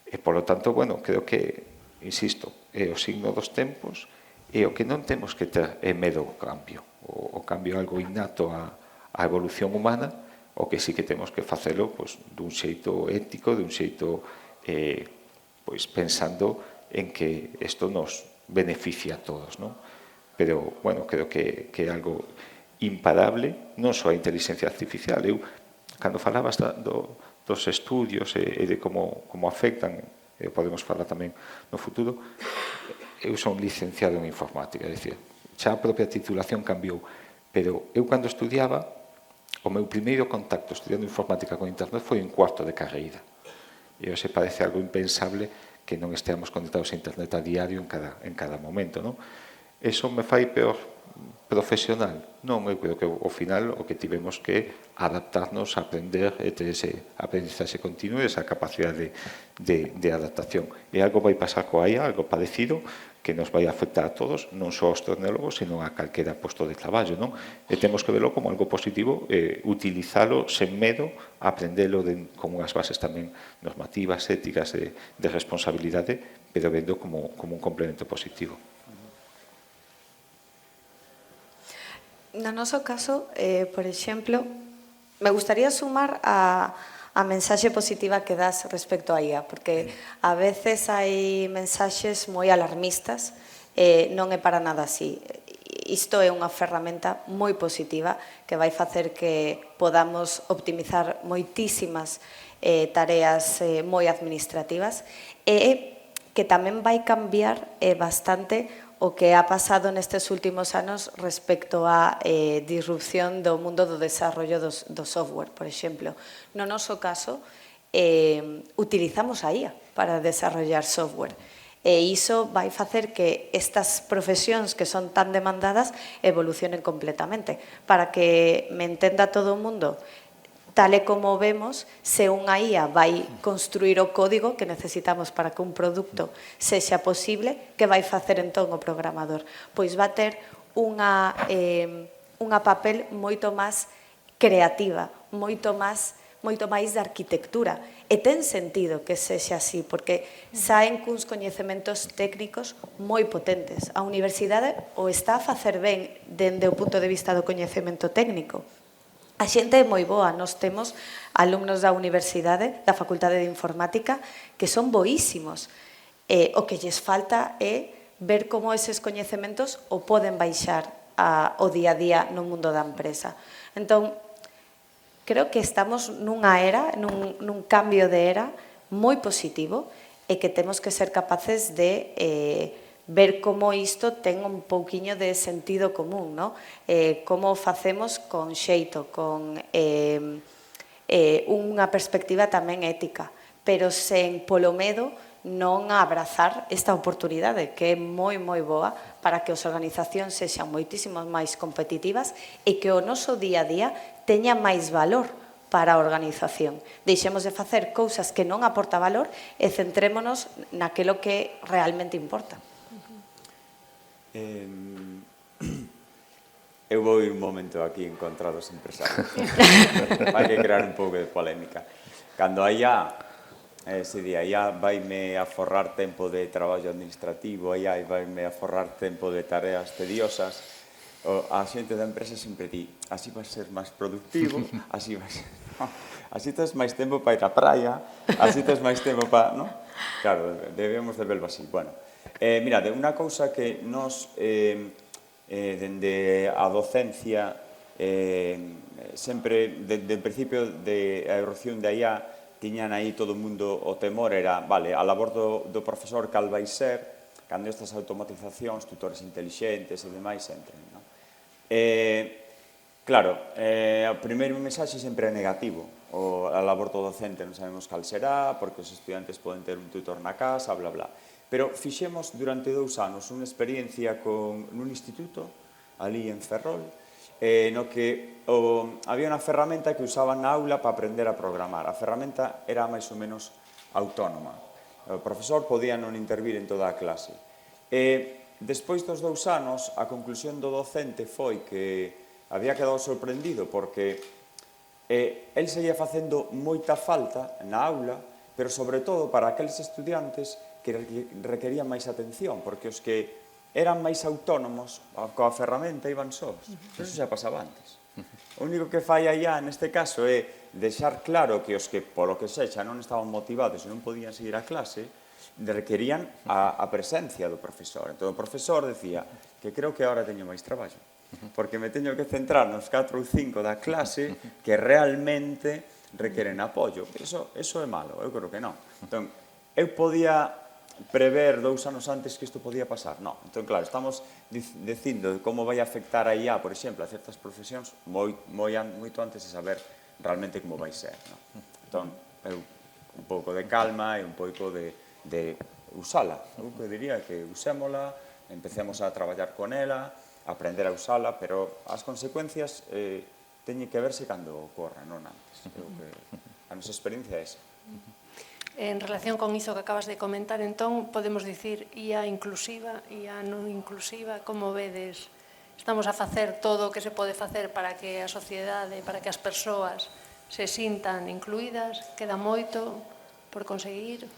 E, polo tanto, bueno, creo que, insisto, é o signo dos tempos, e o que non temos que ter é medo ao cambio. O cambio é algo innato á evolución humana, o que sí que temos que facelo pois, dun xeito ético, dun xeito pois, pensando en que isto nos beneficia a todos, non? Pero, bueno, creo que é algo imparable, non só a inteligencia artificial. Eu, cando falabas dos estudios e de como afectan, podemos falar tamén no futuro, eu son licenciado en informática, é dicir, xa a propia titulación cambiou, pero eu cando estudiaba, o meu primeiro contacto estudiando informática con internet foi en cuarto de carreira. E hoxe parece algo impensable que non esteamos conectados a internet a diario en cada momento, non? Eso me fai peor profesional? Non, eu creo que ao final o que tivemos que adaptarnos a aprender e ter ese aprendizaxe continuo e esa capacidade de adaptación. E algo vai pasar coa IA, algo parecido, que nos vai afectar a todos, non só aos tecnólogos, sino a calquera posto de traballo, non? E temos que verlo como algo positivo, utilizalo sen medo, aprendelo con unhas bases tamén normativas, éticas, de responsabilidade, pero vendo como un complemento positivo. No noso caso, por exemplo, me gustaría sumar a mensaxe positiva que das respecto á IA, porque a veces hai mensaxes moi alarmistas, non é para nada así. Isto é unha ferramenta moi positiva que vai facer que podamos optimizar moitísimas tareas moi administrativas e que tamén vai cambiar bastante o que ha pasado nestes últimos anos respecto á disrupción do mundo do desarrollo do software, por exemplo. No noso caso, utilizamos a IA para desarrollar software. E iso vai facer que estas profesións que son tan demandadas evolucionen completamente. Para que me entenda todo o mundo, tal e como vemos, se unha IA vai construir o código que necesitamos para que un produto sexa posible, que vai facer entón o programador? Pois vai ter unha papel moito máis creativa, moito máis de arquitectura. E ten sentido que sexa así, porque saen cuns coñecementos técnicos moi potentes. A universidade o está a facer ben dende o punto de vista do coñecemento técnico. A xente é moi boa, nós temos alumnos da universidade, da Facultade de Informática, que son boísimos. O que lles falta é ver como eses coñecementos o poden baixar ao día a día no mundo da empresa. Entón, creo que estamos nunha era, nun cambio de era moi positivo e que temos que ser capaces de ver como isto ten un pouquiño de sentido común, non? Como facemos con xeito, con unha perspectiva tamén ética, pero sen polo medo non abrazar esta oportunidade que é moi boa para que as organizacións sexan moitísimo máis competitivas e que o noso día a día teña máis valor para a organización. Deixemos de facer cousas que non aporta valor e centrémonos naquilo que realmente importa. Eu vou ir un momento aquí en contra dos empresarios. Hai que crear un pouco de polémica. Cando a IA, se di, a IA vaime aforrar tempo de traballo administrativo, a IA vaime aforrar tempo de tareas tediosas, a xente da empresa sempre di, así vai ser máis productivo, así vai ser... Así tes máis tempo para ir á praia, así tes máis tempo para... ¿no? Claro, debemos de verlo así. Bueno, mirade, unha cousa que nos, dende a docencia, sempre, dende o principio da erupción da IA, tiñan aí todo o mundo o temor, era, vale, a labor do profesor cal vai ser, cando estas automatizacións, tutores intelixentes e demais entren. Non? Claro, o primeiro mensaxe sempre é negativo. A labor do docente non sabemos cal será, porque os estudiantes poden ter un tutor na casa, bla, bla. Pero fixemos durante 2 anos unha experiencia nun instituto, ali en Ferrol, no que había unha ferramenta que usaban na aula para aprender a programar. A ferramenta era máis ou menos autónoma. O profesor podía non intervir en toda a clase. Despois dos 2 anos, a conclusión do docente foi que había quedado sorprendido porque el seguía facendo moita falta na aula, pero sobre todo para aqueles estudiantes que requerían máis atención, porque os que eran máis autónomos coa ferramenta iban sós. Eso xa pasaba antes. O único que fai allá neste caso é deixar claro que os que, polo que sexa, non estaban motivados e non podían seguir a clase, requerían a presencia do profesor. Entón, o profesor decía que creo que agora teño máis traballo, porque me teño que centrar nos 4 ou 5 da clase que realmente requeren apoio. Eso é malo, eu creo que non. Entón, eu podía prever 2 anos antes que isto podía pasar? Non. Entón, claro, estamos dicindo como vai afectar a IA, por exemplo, a certas profesións moito antes de saber realmente como vai ser. Non? Entón, eu un pouco de calma e un pouco de usala. Eu diría que usémola, empecemos a traballar con ela, aprender a usala, pero as consecuencias teñen que verse cando ocorra, non antes. Creo que a nosa experiencia é esa. En relación con iso que acabas de comentar, entón, podemos dicir IA inclusiva, IA non inclusiva, como vedes? Estamos a facer todo o que se pode facer para que a sociedade, para que as persoas se sintan incluídas? Queda moito por conseguir?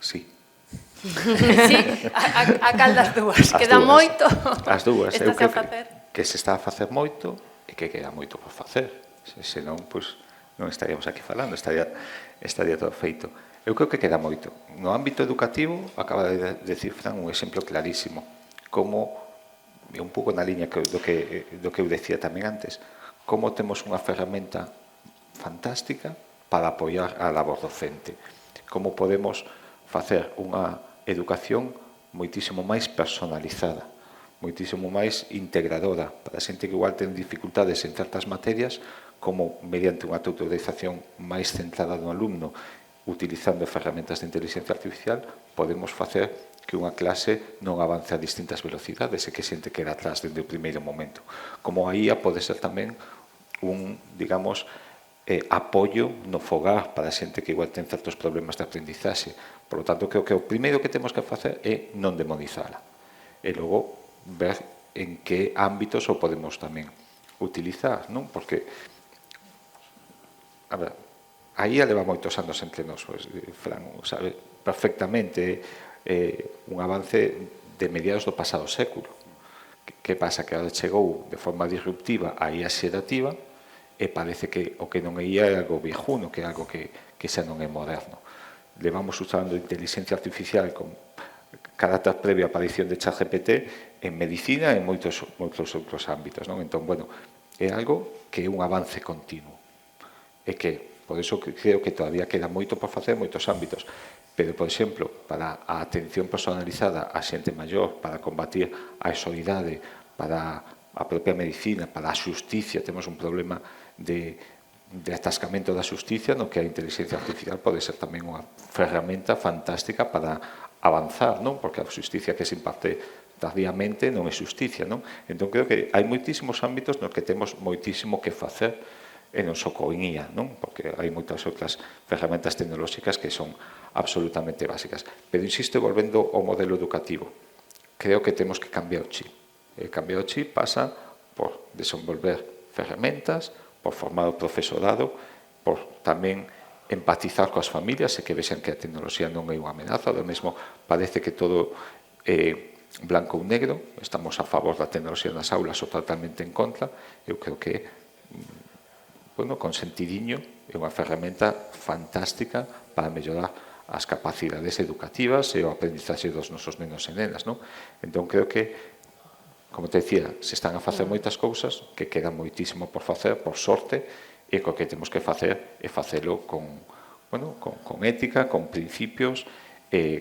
Sí. Sí, a cal das dúas? Queda moito? As dúas. Eu Estás a creo facer? que se está a facer moito e que queda moito por facer. Senón, pois, non estaríamos aquí falando, estaría todo feito. Eu creo que queda moito. No ámbito educativo, acaba de decir Fran un exemplo clarísimo, como, un pouco na liña do que eu decía tamén antes, como temos unha ferramenta fantástica para apoiar a labor docente. Como podemos facer unha educación moitísimo máis personalizada, moitísimo máis integradora, para a xente que igual ten dificultades en certas materias, como mediante unha tutorización máis centrada no alumno, utilizando ferramentas de inteligencia artificial, podemos facer que unha clase non avance a distintas velocidades e que xente queda atrás desde o primeiro momento. Como a IA pode ser tamén un, digamos, apoio no fogar para a xente que igual ten certos problemas de aprendizaxe. Por lo tanto, creo que o primeiro que temos que facer é non demonizala. E logo ver en que ámbitos o podemos tamén utilizar, non? Porque, a ver, a IA leva moitos anos entre nós, Fran, sabe perfectamente un avance de mediados do pasado século. Que pasa? Que agora chegou de forma disruptiva a IA xerativa e parece que o que non é IA é algo viejuno, que é algo que xa non é moderno. Levamos usando inteligencia artificial con carácter previo a aparición de ChatGPT en medicina e en moitos outros ámbitos, non? Entón, bueno, é algo que é un avance continuo. E que, por iso creo que todavía queda moito por facer en moitos ámbitos. Pero, por exemplo, para a atención personalizada a xente maior, para combatir a soidade, para a propia medicina, para a xusticia, temos un problema de atascamento da xusticia, no que a inteligencia artificial pode ser tamén unha ferramenta fantástica para avanzar, non? Porque a xusticia que se imparte tardíamente non é xusticia, non? Entón, creo que hai moitísimos ámbitos nos que temos moitísimo que facer e non só con IA, non? Porque hai moitas outras ferramentas tecnolóxicas que son absolutamente básicas. Pero, insisto, volvendo ao modelo educativo, creo que temos que cambiar o chip. E cambiar o chip pasa por desenvolver ferramentas, por formar o profesorado, por tamén empatizar coas familias e que vexan que a tecnoloxía non é unha amenaza. Do mesmo, parece que todo é blanco ou negro, estamos a favor da tecnoloxía nas aulas ou totalmente en contra. Eu creo que, bueno, con sentidiño, é unha ferramenta fantástica para mellorar as capacidades educativas e o aprendizaxe dos nosos nenos e nenas, non? Entón, creo que, como te decía, se están a facer moitas cousas, que queda moitísimo por facer, por sorte, e o que temos que facer é facelo con ética, con principios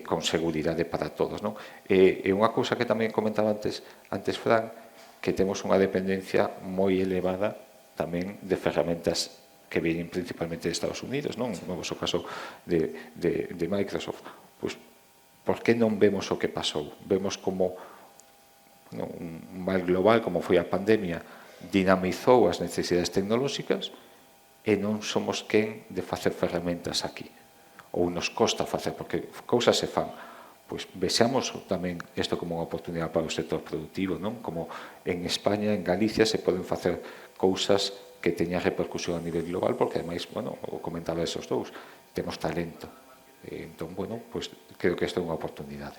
con seguridade para todos, non? E unha cousa que tamén comentaba antes Fran, que temos unha dependencia moi elevada tamén de ferramentas que vienen principalmente de Estados Unidos, non? No vosso caso de Microsoft. Pois, por que non vemos o que pasou? Vemos como un mal global, como foi a pandemia, dinamizou as necesidades tecnolóxicas e non somos quen de facer ferramentas aquí. Ou nos costa facer, porque cousas se fan. Pois vexamos tamén isto como unha oportunidade para o sector productivo, non? Como en España, en Galicia, se poden facer cousas que teñan repercusión a nivel global, porque ademais, bueno, o comentaba esos dous, temos talento. Entón, bueno, pois creo que isto é unha oportunidade.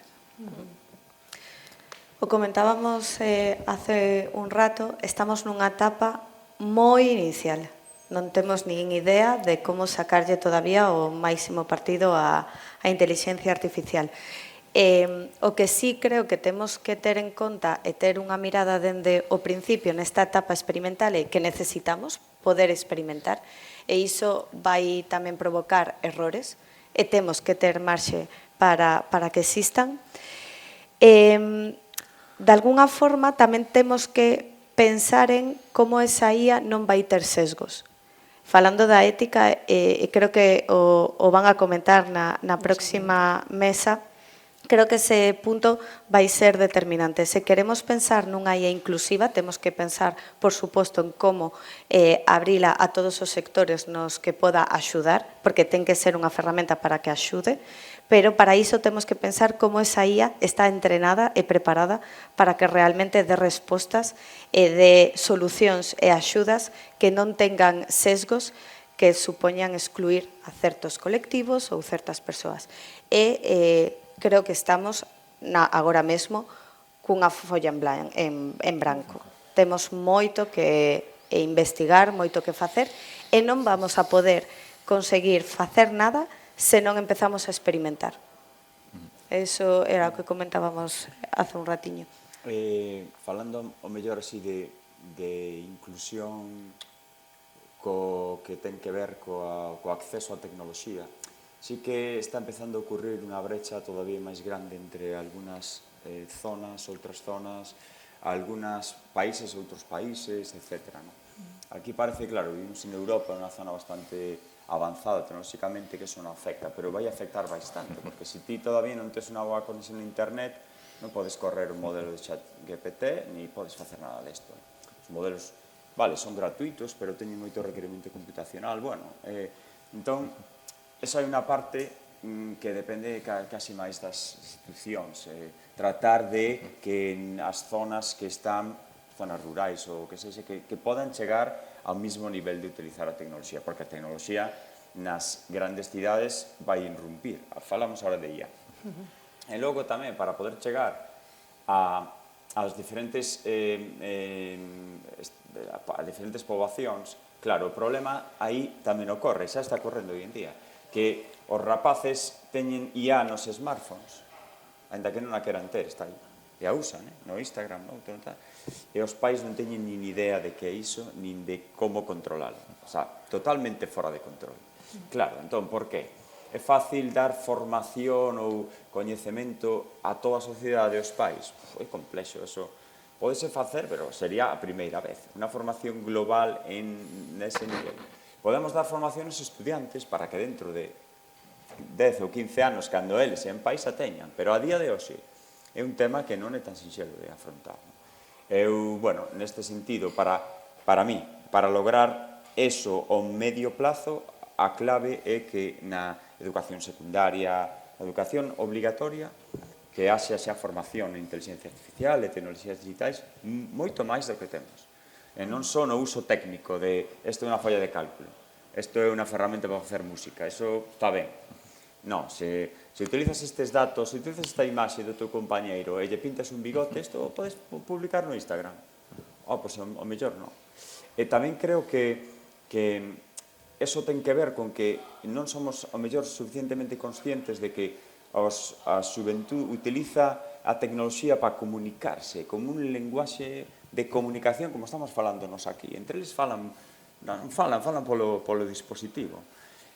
O comentábamos hace un rato, estamos nunha etapa moi inicial. Non temos nin idea de como sacarlle todavía o máximo partido á inteligencia artificial. O que sí creo que temos que ter en conta e ter unha mirada dende o principio nesta etapa experimental é que necesitamos poder experimentar e iso vai tamén provocar errores e temos que ter marxe para que existan. De alguna forma tamén temos que pensar en como esa IA non vai ter sesgos. Falando da ética, creo que o van a comentar na próxima mesa, creo que ese punto vai ser determinante. Se queremos pensar nunha IA inclusiva, temos que pensar, por suposto, en como abrila a todos os sectores nos que poda axudar, porque ten que ser unha ferramenta para que axude, pero para iso temos que pensar como esa IA está entrenada e preparada para que realmente dé respostas e dé solucións e axudas que non tengan sesgos que supoñan excluir a certos colectivos ou certas persoas. E creo que estamos agora mesmo cunha folla en branco. Temos moito que investigar, moito que facer e non vamos a poder conseguir facer nada se non empezamos a experimentar. Eso era o que comentábamos hace un ratiño. Falando o mellor así de inclusión que ten que ver co acceso á tecnoloxía, sí que está empezando a ocurrir unha brecha todavía máis grande entre algunhas zonas, outras zonas, algúns países, outros países, etc. Aquí parece, claro, vivimos en Europa, unha zona bastante avanzada tecnolóxicamente, que eso non afecta, pero vai afectar bastante, porque se ti todavía non tes unha boa conexión a internet, non podes correr un modelo de chat GPT, ni podes facer nada desto. Os modelos, vale, son gratuitos, pero teñen moito requerimento computacional, bueno, entón, esa é unha parte que depende casi máis das institucións, tratar de que as zonas que están, zonas rurais ou que sexa, que podan chegar ao mismo nivel de utilizar a tecnoloxía, porque a tecnoloxía nas grandes cidades vai irrumpir. Falamos agora de IA. E logo tamén, para poder chegar ás diferentes poboacións, claro, o problema aí tamén ocorre, xa está ocorrendo hoy en día, que os rapaces teñen IA nos smartphones, ainda que non a queran ter, está aí. E a usan, no Instagram, e os pais non teñen nin idea de que é iso, nin de como controlalo. O sea, totalmente fora de control. Claro, entón, por qué? É fácil dar formación ou coñecemento a toda a sociedade e aos pais? É complexo, eso pódese facer, pero sería a primeira vez. Unha formación global nese nivel. Podemos dar formación aos estudiantes para que dentro de 10 ou 15 anos, cando eles en pais a teñan, pero a día de hoxe, é un tema que non é tan sinxelo de afrontar. Eu, bueno, neste sentido, para mí, para lograr eso ao medio plazo, a clave é que na educación secundaria, na educación obligatoria, que haxa xa formación en inteligencia artificial e tecnoloxías digitais, moito máis do que temos. E non só no uso técnico de isto é unha folla de cálculo, isto é unha ferramenta para facer música, eso está ben. Non, se utilizas estes datos, se utilizas esta imaxe do teu compañeiro e lle pintas un bigote, isto podes publicar no Instagram. Pois o mellor non. E tamén creo que eso ten que ver con que non somos o mellor suficientemente conscientes de que a xuventud utiliza a tecnoloxía para comunicarse como un lenguaxe de comunicación, como estamos falando nos aquí. Entre eles falan polo dispositivo.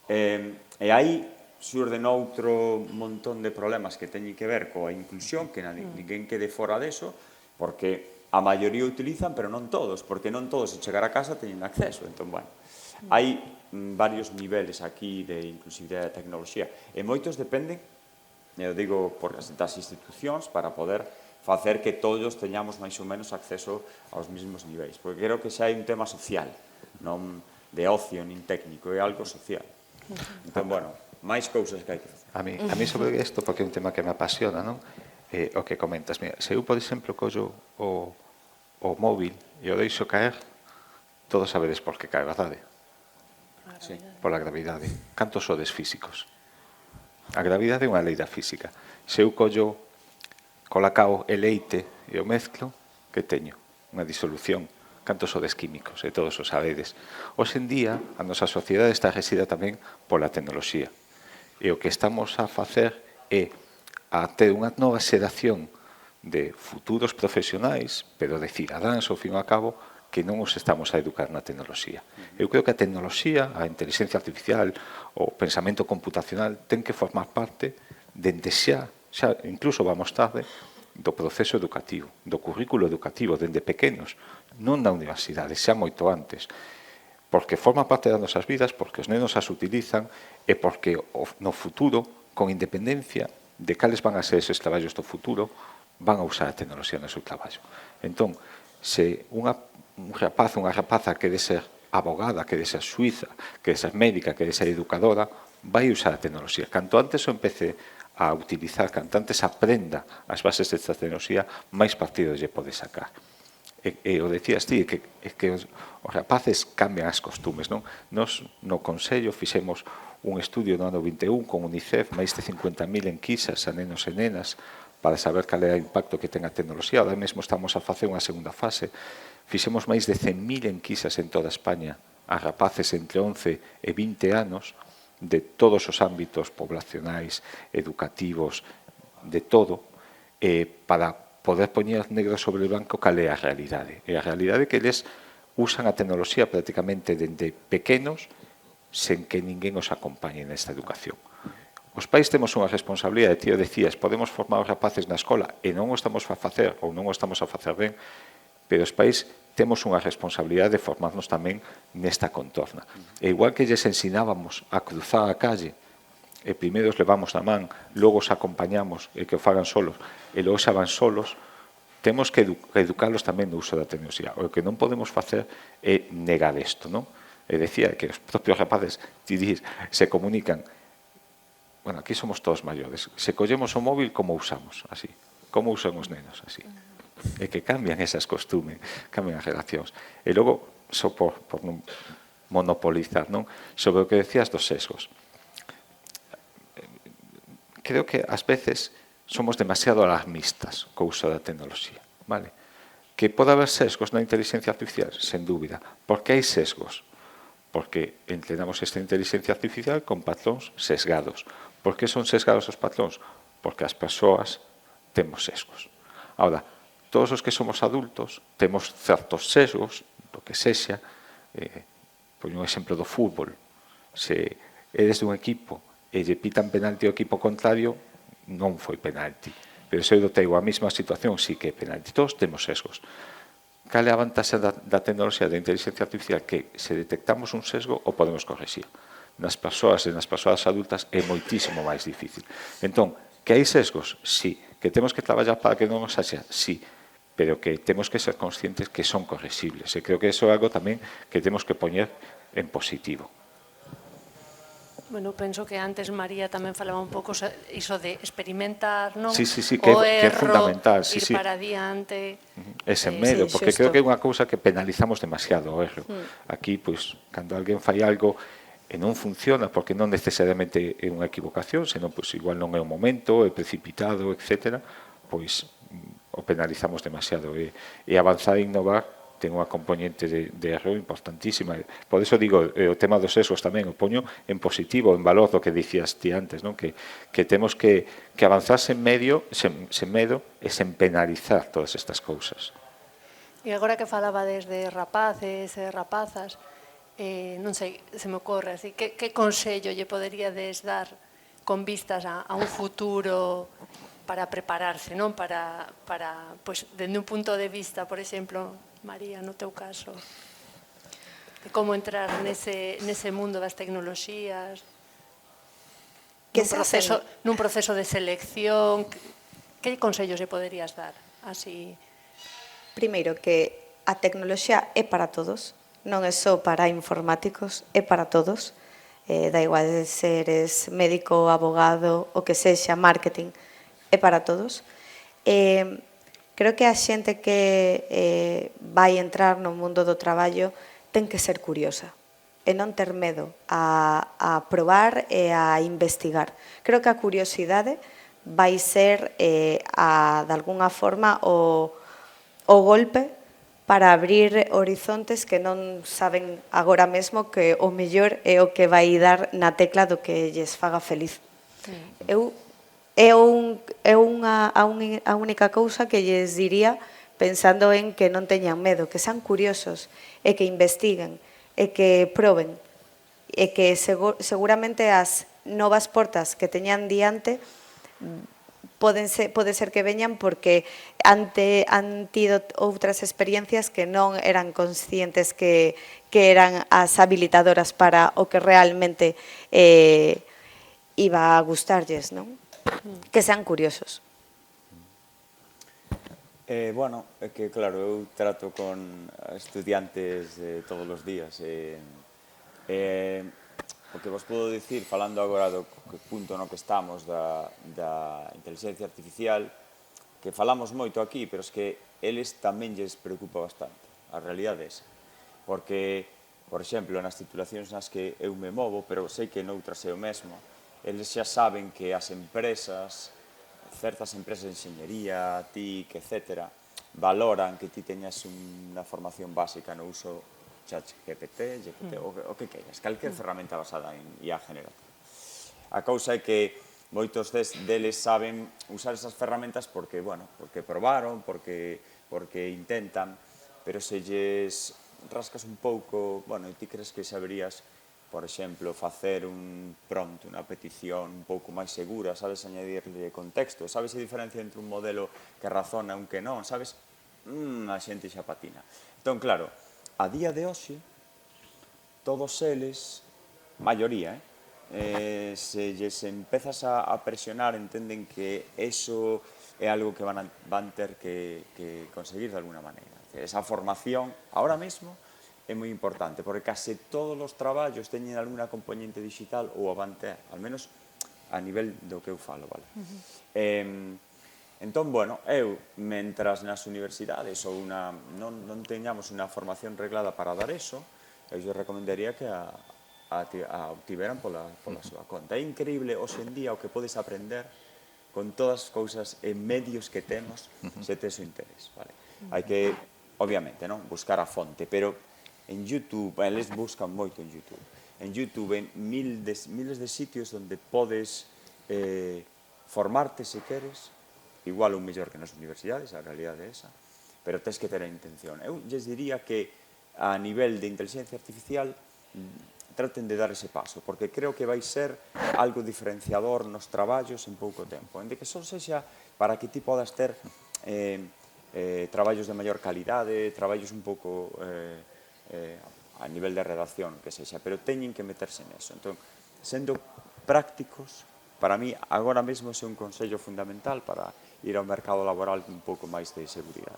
E aí xurden outro montón de problemas que teñen que ver coa inclusión, que ninguén quede fora deso, porque a maioría utilizan, pero non todos, porque non todos, se chegar a casa, teñen acceso. Entón, bueno, hai varios niveles aquí de inclusividade da tecnoloxía, e moitos dependen, eu digo, das institucións, para poder facer que todos teñamos máis ou menos acceso aos mesmos niveis, porque creo que xa hai un tema social, non de ocio, nin técnico, é algo social. Entón, bueno, máis cousas que hai que facer. A mí sobre isto, porque é un tema que me apasiona, non? O que comentas. Mira, se eu, por exemplo, collo o móvil e o deixo caer, todos sabedes por que cae, verdade? Sí. Pola gravidade. Cantos sodes físicos? A gravidade é unha lei da física. Se eu collo colacao e leite e o mezclo, que teño? Unha disolución. Cantos sodes químicos, e todos o sabedes. Hoxe en día, a nosa sociedade está regida tamén pola tecnoloxía. E o que estamos a facer é a ter unha nova xeración de futuros profesionais, pero de cidadáns, ao fin e ao cabo, que non os estamos a educar na tecnoloxía. Eu creo que a tecnoloxía, a inteligencia artificial, o pensamento computacional, ten que formar parte dende xa incluso vamos tarde, do proceso educativo, do currículo educativo, dende pequenos, non na universidade, xa moito antes, porque forma parte das nosas vidas, porque os nenos as utilizan e porque no futuro, con independencia de cales van a ser eses traballos do futuro, van a usar a tecnoloxía no seu traballo. Entón, se un rapaz, unha rapaza quere ser abogada, quere ser suiza, quere ser médica, quere ser educadora, vai usar a tecnoloxía. Canto antes o empece a utilizar, canto antes aprenda as bases desta tecnoloxía, máis partido lle pode sacar. E o decías ti, que os rapaces cambian as costumes, non? Nos, no Consello, fixemos un estudio no ano 21 con UNICEF, máis de 50.000 enquisas a nenos e nenas, para saber cal é o impacto que ten a tecnoloxía. Ahora mesmo estamos a facer unha segunda fase. Fixemos máis de 100.000 enquisas en toda España a rapaces entre 11 e 20 anos de todos os ámbitos poblacionais, educativos, de todo, para poder poñer negro sobre o branco cal é a realidade. E a realidade é que eles usan a tecnoloxía prácticamente dende pequenos sen que ninguén os acompañe nesta educación. Os pais temos unha responsabilidade, tío, decías, podemos formar os rapaces na escola e non o estamos a facer ou non o estamos a facer ben, pero os pais temos unha responsabilidade de formarnos tamén nesta contorna. E igual que lles ensinábamos a cruzar a calle, e primeiro os levamos na man, logo os acompañamos e que o fagan solos, e logo xa van solos, temos que educalos tamén no uso da tecnoloxía. O que non podemos facer é negar isto, non? E decía que os propios rapaces, ti dis, se comunican. Bueno, aquí somos todos maiores. Se collemos o móvil, como usamos? Así. Como usan os nenos? Así. E que cambian esas costumes, cambian as relacións. E logo, só por non monopolizar, non? Sobre o que decías dos sesgos. Creo que ás veces somos demasiado alarmistas co uso da tecnoloxía, vale? Que pode haber sesgos na inteligencia artificial? Sen dúbida. Por que hai sesgos? Porque entrenamos esta inteligencia artificial con patróns sesgados. Por que son sesgados os patróns? Porque as persoas temos sesgos. Ahora, todos os que somos adultos temos certos sesgos, do que sexa, poño un exemplo do fútbol. Se eres dun equipo e lle pitan penalti ao equipo contrario, non foi penalti. Pero se eu doteigo a mesma situación, sí que é penalti. Todos temos sesgos. Cal é a vantaxe da tecnoloxía, da inteligencia artificial? Que se detectamos un sesgo, o podemos corregir. Nas persoas e nas persoas adultas é moitísimo máis difícil. Entón, que hai sesgos? Sí. Que temos que traballar para que non nos haxa? Sí. Pero que temos que ser conscientes que son correxibles. E creo que iso é algo tamén que temos que poñer en positivo. Bueno, penso que antes María tamén falaba un pouco iso de experimentar, non? Sí, que é fundamental. Ir para adiante. Ese medo, porque creo que é unha cousa que penalizamos demasiado o erro. Aquí, pois, cando alguén fai algo e non funciona, porque non necesariamente é unha equivocación, senón, pois, igual non é o momento, é precipitado, etc., pois, o penalizamos demasiado. E avanzar e innovar ten unha componente de erro importantísima. Por eso digo, o tema dos sesgos tamén, o poño en positivo, en valor do que dicías ti antes, non? Que temos que avanzar sen medo e sen penalizar todas estas cousas. E agora que falaba desde rapaces e rapazas, non sei, se me ocorre así, que consello lle poderíades dar con vistas a un futuro para prepararse, non? Para pois, dende un punto de vista, por exemplo, María, no teu caso, de como entrar nese mundo das tecnoloxías, nun proceso de selección, que consellos se poderías dar? Así... Primeiro, que a tecnoloxía é para todos, non é só para informáticos, é para todos. Da igual de seres médico, abogado, o que sexa, marketing, é para todos. Creo que a xente que vai entrar no mundo do traballo ten que ser curiosa e non ter medo a probar e a investigar. Creo que a curiosidade vai ser, de alguna forma, o golpe para abrir horizontes que non saben agora mesmo que o mellor é o que vai dar na tecla do que lles faga feliz. É a única cousa que lles diría, pensando en que non teñan medo, que sean curiosos e que investiguen e que proben e que seguramente as novas portas que teñan diante pode ser que veñan porque han tido outras experiencias que non eran conscientes que eran as habilitadoras para o que realmente iba a gustarlles, non? Que sean curiosos. Bueno, é que claro, eu trato con estudiantes todos os días o que vos podo dicir, falando agora do punto no que estamos da inteligencia artificial, que falamos moito aquí, pero es que eles tamén lles preocupa bastante, a realidade é esa. Porque, por exemplo, nas titulacións nas que eu me movo, pero sei que noutras é o mesmo, eles xa saben que as empresas, certas empresas de enxeñería, TIC, etc., valoran que ti teñas unha formación básica no uso ChatGPT, o que queiras, calquer ferramenta basada en IA generativa. A cousa é que moitos deles saben usar esas ferramentas porque, bueno, porque probaron, porque intentan, pero se lles rascas un pouco, bueno, e ti crees que saberías, por exemplo, facer un prompt, unha petición un pouco máis segura, sabes añadirle contexto, sabes a diferencia entre un modelo que razona e un que non, sabes? A xente xa patina. Entón, claro, a día de hoxe, todos eles, maioría, se lles empezas a presionar, entenden que eso é algo que van ter que conseguir de alguna maneira. Esa formación, ahora mesmo, é moi importante, porque case todos os traballos teñen alguna componente digital ou a van ter, al menos a nivel do que eu falo, vale? Entón, bueno, eu, mentras nas universidades ou non teñamos unha formación reglada para dar eso, eu recomendaría que a obtiveran pola súa conta. É increíble hoxe en día o que podes aprender con todas as cousas e medios que temos se tes o interés, vale? Hai que, obviamente, non buscar a fonte, pero en YouTube, eles buscan moito en YouTube. En YouTube hai miles de sitios onde podes formarte se queres, igual ou mellor que nas universidades, a realidade é esa, pero tens que ter a intención. Eu lles diría que a nivel de inteligencia artificial traten de dar ese paso, porque creo que vai ser algo diferenciador nos traballos en pouco tempo, en de que só sexa para que ti podas ter traballos de maior calidade, traballos un pouco a nivel de redacción, que sexa, pero teñen que meterse neso. Entón, sendo prácticos, para mí, agora mesmo é un consello fundamental para ir ao mercado laboral un pouco máis de seguridade.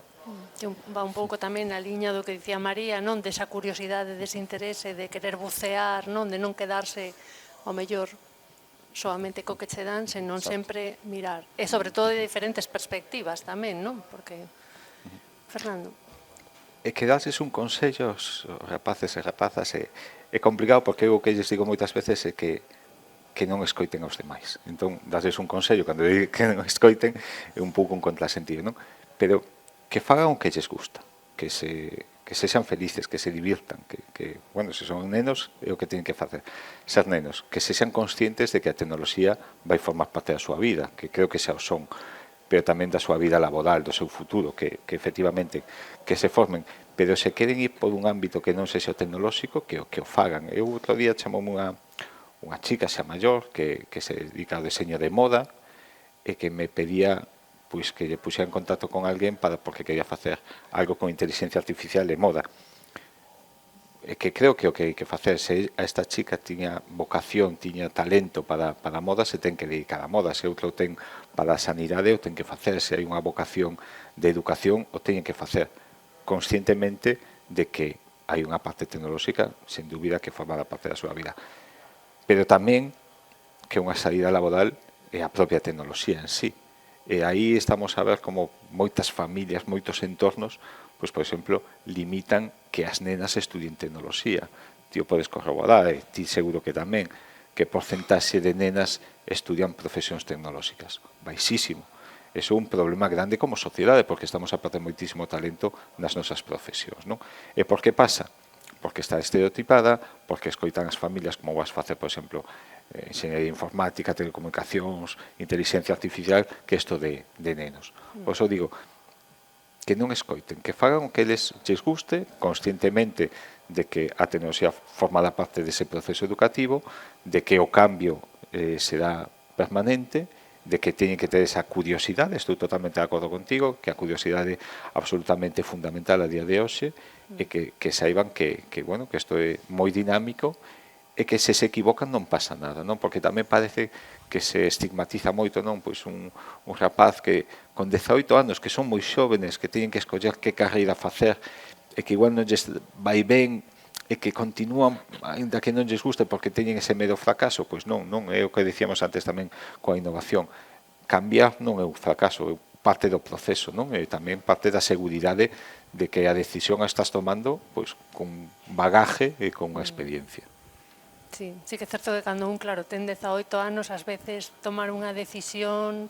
Va un pouco tamén na liña do que dicía María, non? Desa curiosidade, dese interese, de querer bucear, non? De non quedarse, ao mellor, solamente co que che dan, senón sempre mirar. E, sobre todo, de diferentes perspectivas tamén, non? Porque, Fernando. E que dases un consello aos rapaces e rapazas é complicado, porque o que lles digo moitas veces é que non escoiten aos demais. Entón, dases un consello, cando digo que non escoiten, é un pouco un contrasentido, non? Pero que fagan o que lles gusta, que sexan felices, que se divirtan, que, bueno, se son nenos, é o que teñen que facer, ser nenos, que sexan conscientes de que a tecnoloxía vai formar parte da súa vida, que creo que xa o son, pero tamén da súa vida laboral, do seu futuro, que efectivamente, que se formen, pero se queren ir por un ámbito que non sexa o tecnolóxico, que o fagan. Eu outro día chamoume unha chica xa maior que se dedica ao deseño de moda e que me pedía pois que lle puxera en contacto con alguén porque quería facer algo con inteligencia artificial de moda. E que creo que o que hai que facer, se a esta chica tiña vocación, tiña talento para a moda, se ten que dedicar á moda. Se outro ten para a sanidade, o ten que facer. Se hai unha vocación de educación, o teñen que facer. Conscientemente de que hai unha parte tecnolóxica, sen dúbida, que formará parte da súa vida. Pero tamén que unha saída laboral é a propia tecnoloxía en sí. E aí estamos a ver como moitas familias, moitos entornos, pois, por exemplo, limitan que as nenas estudien tecnoloxía. Ti o podes corroborar, e ti seguro que tamén, que porcentaxe de nenas estudian profesións tecnolóxicas. Baixísimo. Eso é un problema grande como sociedade, porque estamos a perder moitísimo talento nas nosas profesións, non? E por que pasa? Porque está estereotipada, porque escoitan as familias como vas facer, por exemplo, enxeñería informática, telecomunicacións, inteligencia artificial, que isto de nenos. Por iso digo, que non escoiten, que fagan o que les guste, conscientemente de que a tecnoloxía formará parte dese proceso educativo, de que o cambio será permanente, de que teñen que ter esa curiosidade, estou totalmente de acordo contigo, que a curiosidade é absolutamente fundamental a día de hoxe, e que saiban que isto é moi dinámico, e que se equivocan non pasa nada, non? Porque tamén parece que se estigmatiza moito, non? Pois un rapaz que con 18 anos, que son moi xóvenes, que teñen que escoller que carreira facer, e que igual non lles vai ben, e que continúan, ainda que non lles guste, porque teñen ese medo ao fracaso, pois non, é o que dicíamos antes tamén coa innovación. Cambiar non é un fracaso, é parte do proceso, non? E tamén parte da seguridade de que a decisión a estás tomando pois con bagaje e con experiencia. Sí, sí que é certo que cando un, claro, ten 18 anos, ás veces tomar unha decisión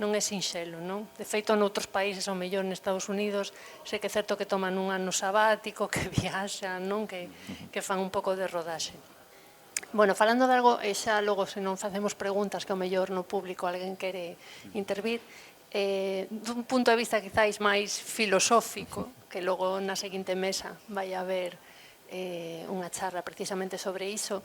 non é sinxelo, non? De feito, noutros países, ao mellor en Estados Unidos, sei que é certo que toman un ano sabático, que viaxan, non? Que fan un pouco de rodaxe. Bueno, falando de algo, e xa logo, se non facemos preguntas que ao mellor no público alguén quere intervir, dun punto de vista quizáis máis filosófico, que logo na seguinte mesa vai haber unha charla precisamente sobre iso,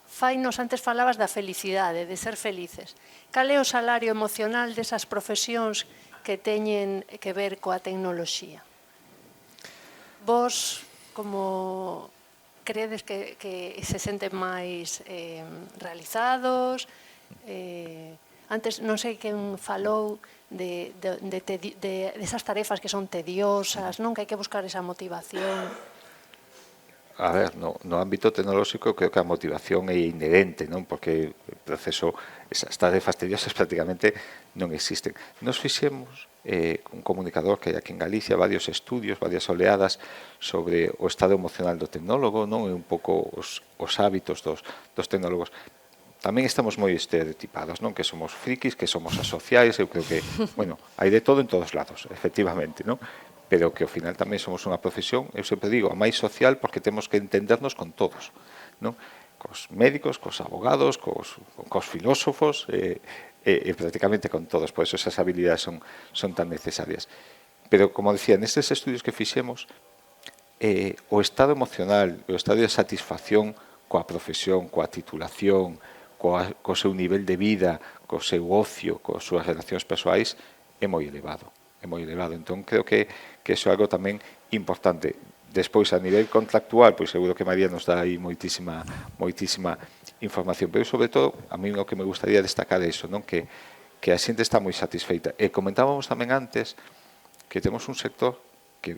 fainos, antes falabas da felicidade, de ser felices. Cal é o salario emocional desas profesións que teñen que ver coa tecnoloxía? Vos, como credes que se senten máis realizados? Antes, non sei quen falou desas tarefas que son tediosas, non? Que hai que buscar esa motivación. A ver, no ámbito tecnolóxico creo que a motivación é inherente, non? Porque o proceso, esas tarefas tediosas prácticamente non existen. Nos fixemos un comunicador que hai aquí en Galicia, varios estudios, varias oleadas sobre o estado emocional do tecnólogo, non? E un pouco os hábitos dos tecnólogos. Tamén estamos moi estereotipados, non? Que somos frikis, que somos asociais, eu creo que, bueno, hai de todo en todos lados, efectivamente, non? Pero que ao final tamén somos unha profesión, eu sempre digo, a máis social porque temos que entendernos con todos, non? Cos médicos, cos abogados, cos filósofos, e prácticamente con todos, por eso esas habilidades son tan necesarias. Pero, como decía, nestes estudios que fixemos, o estado emocional, o estado de satisfacción coa profesión, coa titulación, co seu nivel de vida, co seu ocio, coas súas relacións persoais, é moi elevado. É moi elevado. Entón, creo que iso é algo tamén importante. Despois, a nivel contractual, pois seguro que María nos dá aí moitísima información. Pero, sobre todo, a mí o que me gustaría destacar é iso, non? Que a xente está moi satisfeita. E comentábamos tamén antes que temos un sector que,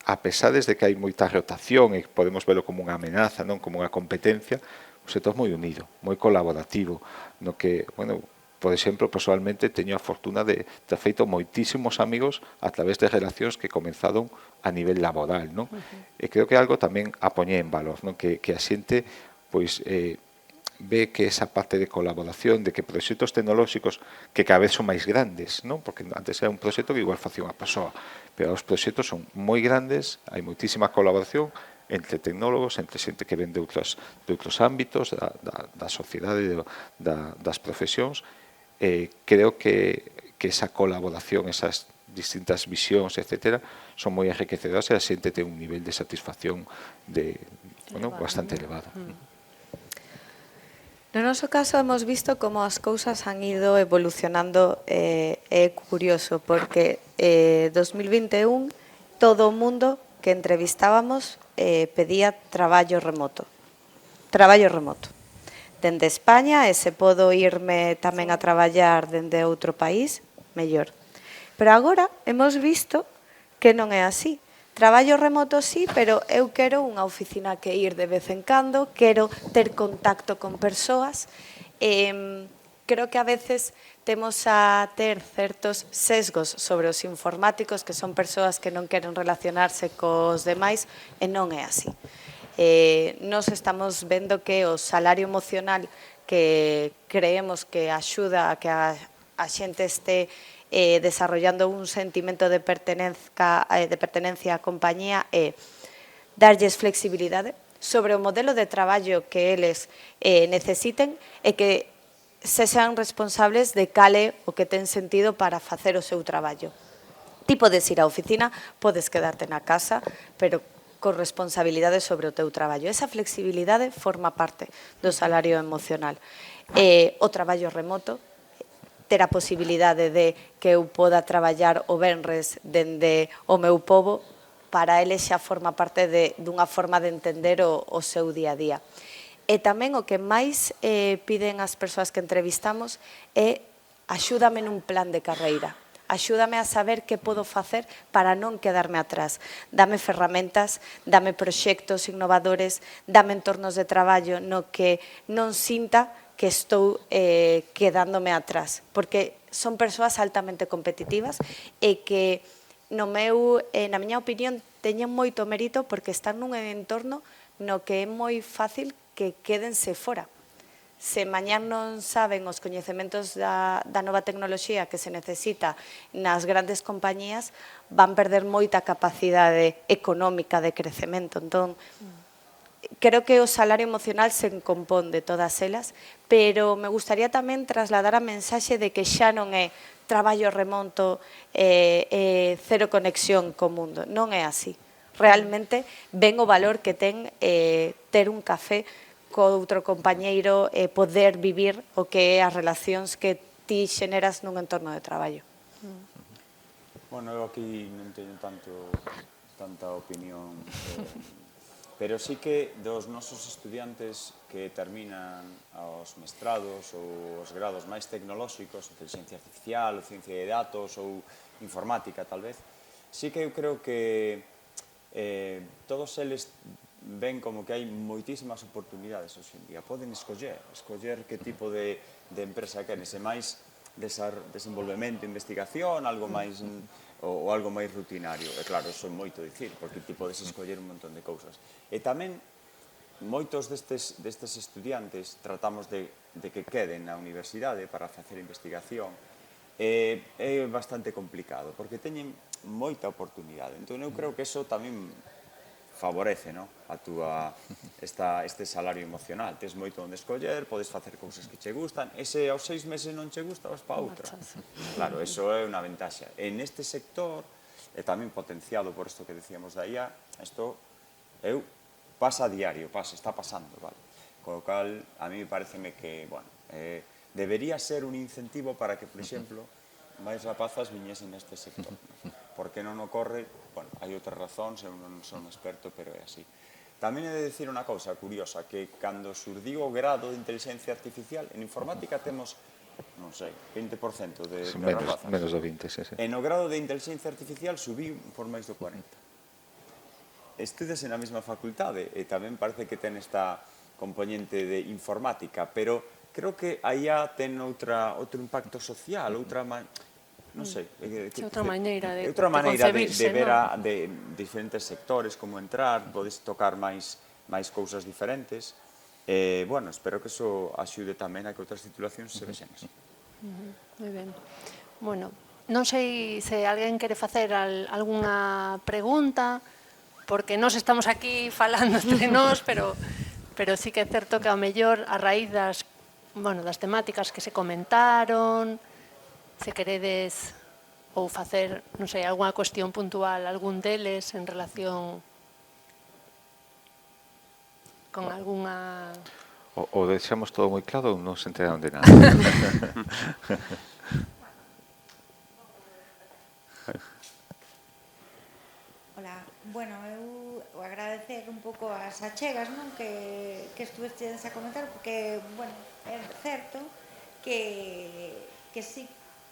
a pesar de que hai moita rotación e podemos verlo como unha amenaza, non como unha competencia, un sector moi unido, moi colaborativo, no que, bueno, por exemplo, personalmente teño a fortuna de ter feito moitísimos amigos a través de relacións que comenzaron a nivel laboral, non? E creo que é algo tamén a poñer en valor, non? Que a xente, pois, ve que esa parte de colaboración, de que proxectos tecnolóxicos que cada vez son máis grandes, non? Porque antes era un proxecto que igual facía unha persoa, pero os proxectos son moi grandes, hai moitísima colaboración entre tecnólogos, entre xente que ven de outros ámbitos da sociedade, das profesións. Creo que esa colaboración, esas distintas visións, etc., son moi enriquecedoras e a xente ten un nivel de satisfacción bastante elevado. No noso caso hemos visto como as cousas han ido evolucionando, é curioso, porque 2021 todo o mundo que entrevistábamos pedía traballo remoto. Traballo remoto. Dende España, e se podo irme tamén a traballar dende outro país, mellor. Pero agora hemos visto que non é así. Traballo remoto sí, pero eu quero unha oficina que ir de vez en cando, quero ter contacto con persoas. Creo que a veces temos a ter certos sesgos sobre os informáticos, que son persoas que non queren relacionarse cos demais, e non é así. Nos estamos vendo que o salario emocional que creemos que axuda a que a xente este desarrollando un sentimento de pertenencia á compañía e darlles flexibilidade sobre o modelo de traballo que eles necesiten e que se sean responsables de cale o que ten sentido para facer o seu traballo. Ti podes ir á oficina, podes quedarte na casa, pero con responsabilidade sobre o teu traballo. Esa flexibilidade forma parte do salario emocional. O traballo remoto, ter a posibilidade de que eu poda traballar o venres dende o meu pobo, para eles xa forma parte dunha forma de entender o seu día a día. E tamén o que máis piden as persoas que entrevistamos é axúdame nun plan de carreira. Axúdame a saber que podo facer para non quedarme atrás. Dame ferramentas, dame proxectos innovadores, dame entornos de traballo no que non sinta que estou quedándome atrás, porque son persoas altamente competitivas e que, na miña opinión, teñen moito mérito porque están nun entorno no que é moi fácil que quédense fora. Se mañán non saben os coñecementos da nova tecnoloxía que se necesita nas grandes compañías, van perder moita capacidade económica de crecemento. Entón, creo que o salario emocional se compón de todas elas, pero me gustaría tamén trasladar a mensaxe de que xa non é traballo remoto cero conexión co mundo. Non é así. Realmente ven o valor que ten ter un café co outro compañeiro, poder vivir o que é as relacións que ti xeneras nun entorno de traballo. Bueno, eu aquí non teño tanta opinión, pero sí que dos nosos estudiantes que terminan os mestrados ou os grados máis tecnolóxicos, inteligencia artificial, ou ciencia de datos ou informática, tal vez, sí que eu creo que todos eles ven como que hai moitísimas oportunidades hoxe en día. Poden escoller que tipo de empresa queren, se máis desenvolvemento, investigación, algo máis ou algo máis rutinario. E claro, iso é moito dicir, porque ti podes escoller un montón de cousas. E tamén, moitos destes estudiantes tratamos de que queden na universidade para facer investigación. É bastante complicado, porque teñen moita oportunidade. Entón, eu creo que iso tamén favorece este salario emocional. Tes moito onde escoller, podes facer cousas que che gustan, e se aos 6 meses non che gusta, vas para outra. Claro, iso é unha ventaxa. En este sector, e tamén potenciado por isto que decíamos da IA, isto pasa a diario, está pasando, vale? Con o cal, a mí pareceme que, bueno, debería ser un incentivo para que, por exemplo, máis rapazas viñesen neste sector. Porque non ocorre, bueno, hai outras razóns, eu non son experto, pero é así. Tamén he de dicir unha cousa curiosa, que cando surdiu o grado de inteligencia artificial, en informática temos, non sei, 20% de rapazas. Menos do 20, sí. E no grado de inteligencia artificial subiu por máis do 40%. Estudas na mesma facultade e tamén parece que ten esta componente de informática, pero creo que aí ten outro impacto social, outra non sei, outra maneira de ver de diferentes sectores, como entrar, podes tocar máis cousas diferentes. Bueno, espero que iso axude tamén a que outras titulacións se vexen así. Moi ben. Bueno, non sei se alguén quere facer algunha pregunta, porque nós estamos aquí falando entre nós, pero sí que é certo que ao mellor a raíz das temáticas que se comentaron, se queredes ou facer, non sei, algunha cuestión puntual, algún deles en relación con algunha... O deixamos todo moi claro ou non se enteraron de nada. Ola, bueno, eu agradecer un pouco as achegas, non, que estuvestes a comentar, porque, bueno, é certo que sí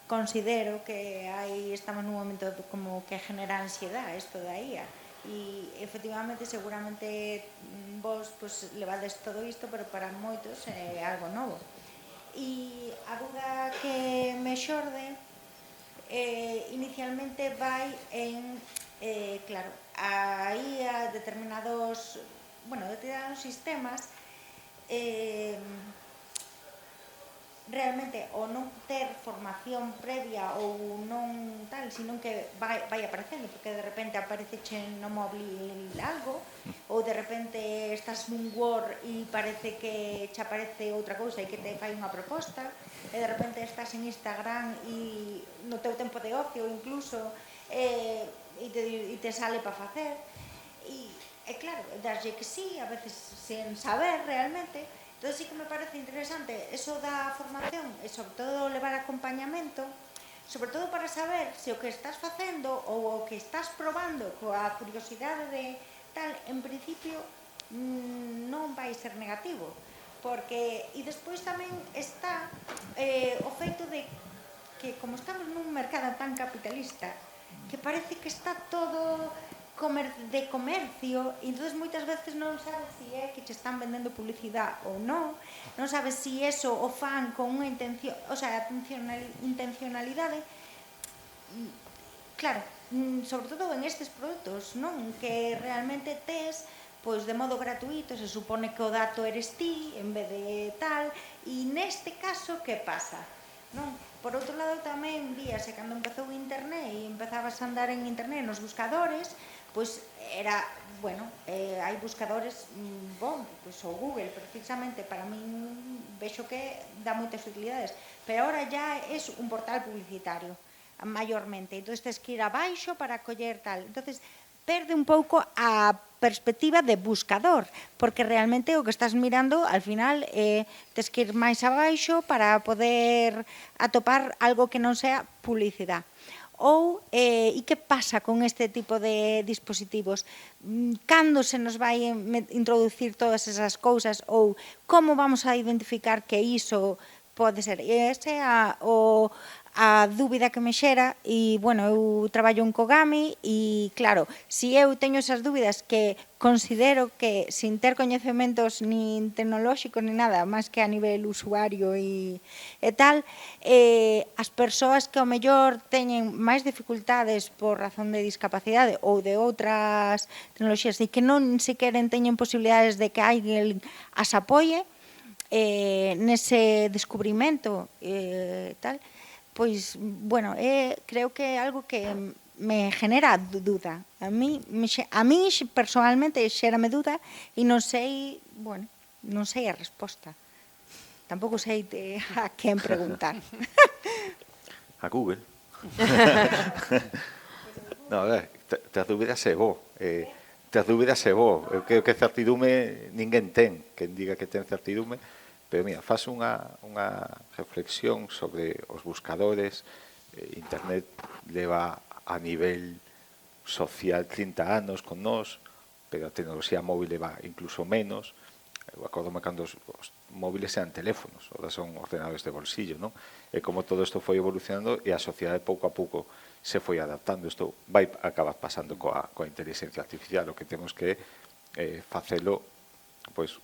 considero que estamos nun momento como que genera ansiedade isto da IA, e efectivamente seguramente vos pues, levades todo isto, pero para moitos é algo novo. E a dúda que me xorde inicialmente vai en claro, aí a determinados sistemas realmente o non ter formación previa ou non tal, sino que vai aparecendo, porque de repente apareceche no móvil algo, ou de repente estás nun Word e parece que che aparece outra cousa e que te fai unha proposta, e de repente estás en Instagram e no teu tempo de ocio incluso e te sale para facer, e claro, daslle que sí, a veces sen saber realmente. Entón, sí que me parece interesante eso da formación e, sobre todo, levar acompañamento, sobre todo para saber se o que estás facendo ou o que estás probando coa curiosidade de tal, en principio, non vai ser negativo. Porque, e despois tamén está o feito de que, como estamos nun mercado tan capitalista, que parece que está todo de comercio, e entón moitas veces non sabes se é que che están vendendo publicidade ou non sabes se eso o fan con unha intención, o sea, intencionalidade, claro, sobre todo en estes produtos, non? Que realmente tes pois de modo gratuito, se supone que o dato eres ti en vez de tal, e neste caso que pasa? Non? Por outro lado tamén víase cando empezou internet e empezabas a andar en internet nos buscadores, pois era, bueno, hai buscadores, pois o Google precisamente para min vexo que dá moitas utilidades, pero agora ya é un portal publicitario maiormente, entón tens que ir abaixo para coller tal, entón perde un pouco a perspectiva de buscador, porque realmente o que estás mirando al final tens que ir máis abaixo para poder atopar algo que non sea publicidade. Ou, e que pasa con este tipo de dispositivos? Cando se nos vai introducir todas esas cousas ou como vamos a identificar que iso pode ser? E esa é a dúbida que me xera, e, bueno, eu traballo en Kogami e, claro, se eu teño esas dúbidas que considero que, sin ter coñecementos nin tecnolóxicos ni nada, máis que a nivel usuario e tal, as persoas que ao mellor teñen máis dificultades por razón de discapacidade ou de outras tecnoloxías e que non se queren teñen posibilidades de que alguén as apoie nese descubrimento tal, pois, bueno, creo que é algo que me genera duda. A mí personalmente xérame duda e non sei, bueno, non sei a resposta. Tampouco sei a quen preguntar. A Google. No, a ver, te dúbidas é bo. Te dúbidas é bo. Eu creo que certidume ninguén ten. Quen diga que ten certidume. Pero, mira, faz unha reflexión sobre os buscadores. Internet leva a nivel social 30 anos con nós, pero a tecnoloxía móvil leva incluso menos. Eu acordome cando os móviles eran teléfonos, ahora son ordenadores de bolsillo, non? E como todo isto foi evolucionando e a sociedade pouco a pouco se foi adaptando. Isto vai acabar pasando coa inteligencia artificial. O que temos que facelo pois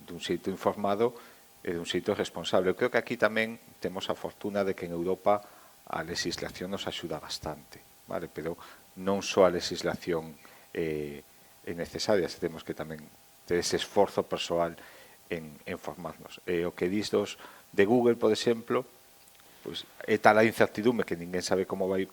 dun xeito informado e dun xeito responsable. Eu creo que aquí tamén temos a fortuna de que en Europa a legislación nos axuda bastante, vale? Pero non só a legislación é necesaria, temos que tamén ter ese esforzo persoal en formarnos. O que dis de Google, por exemplo, pois é tal a incertidume que ninguén sabe como vai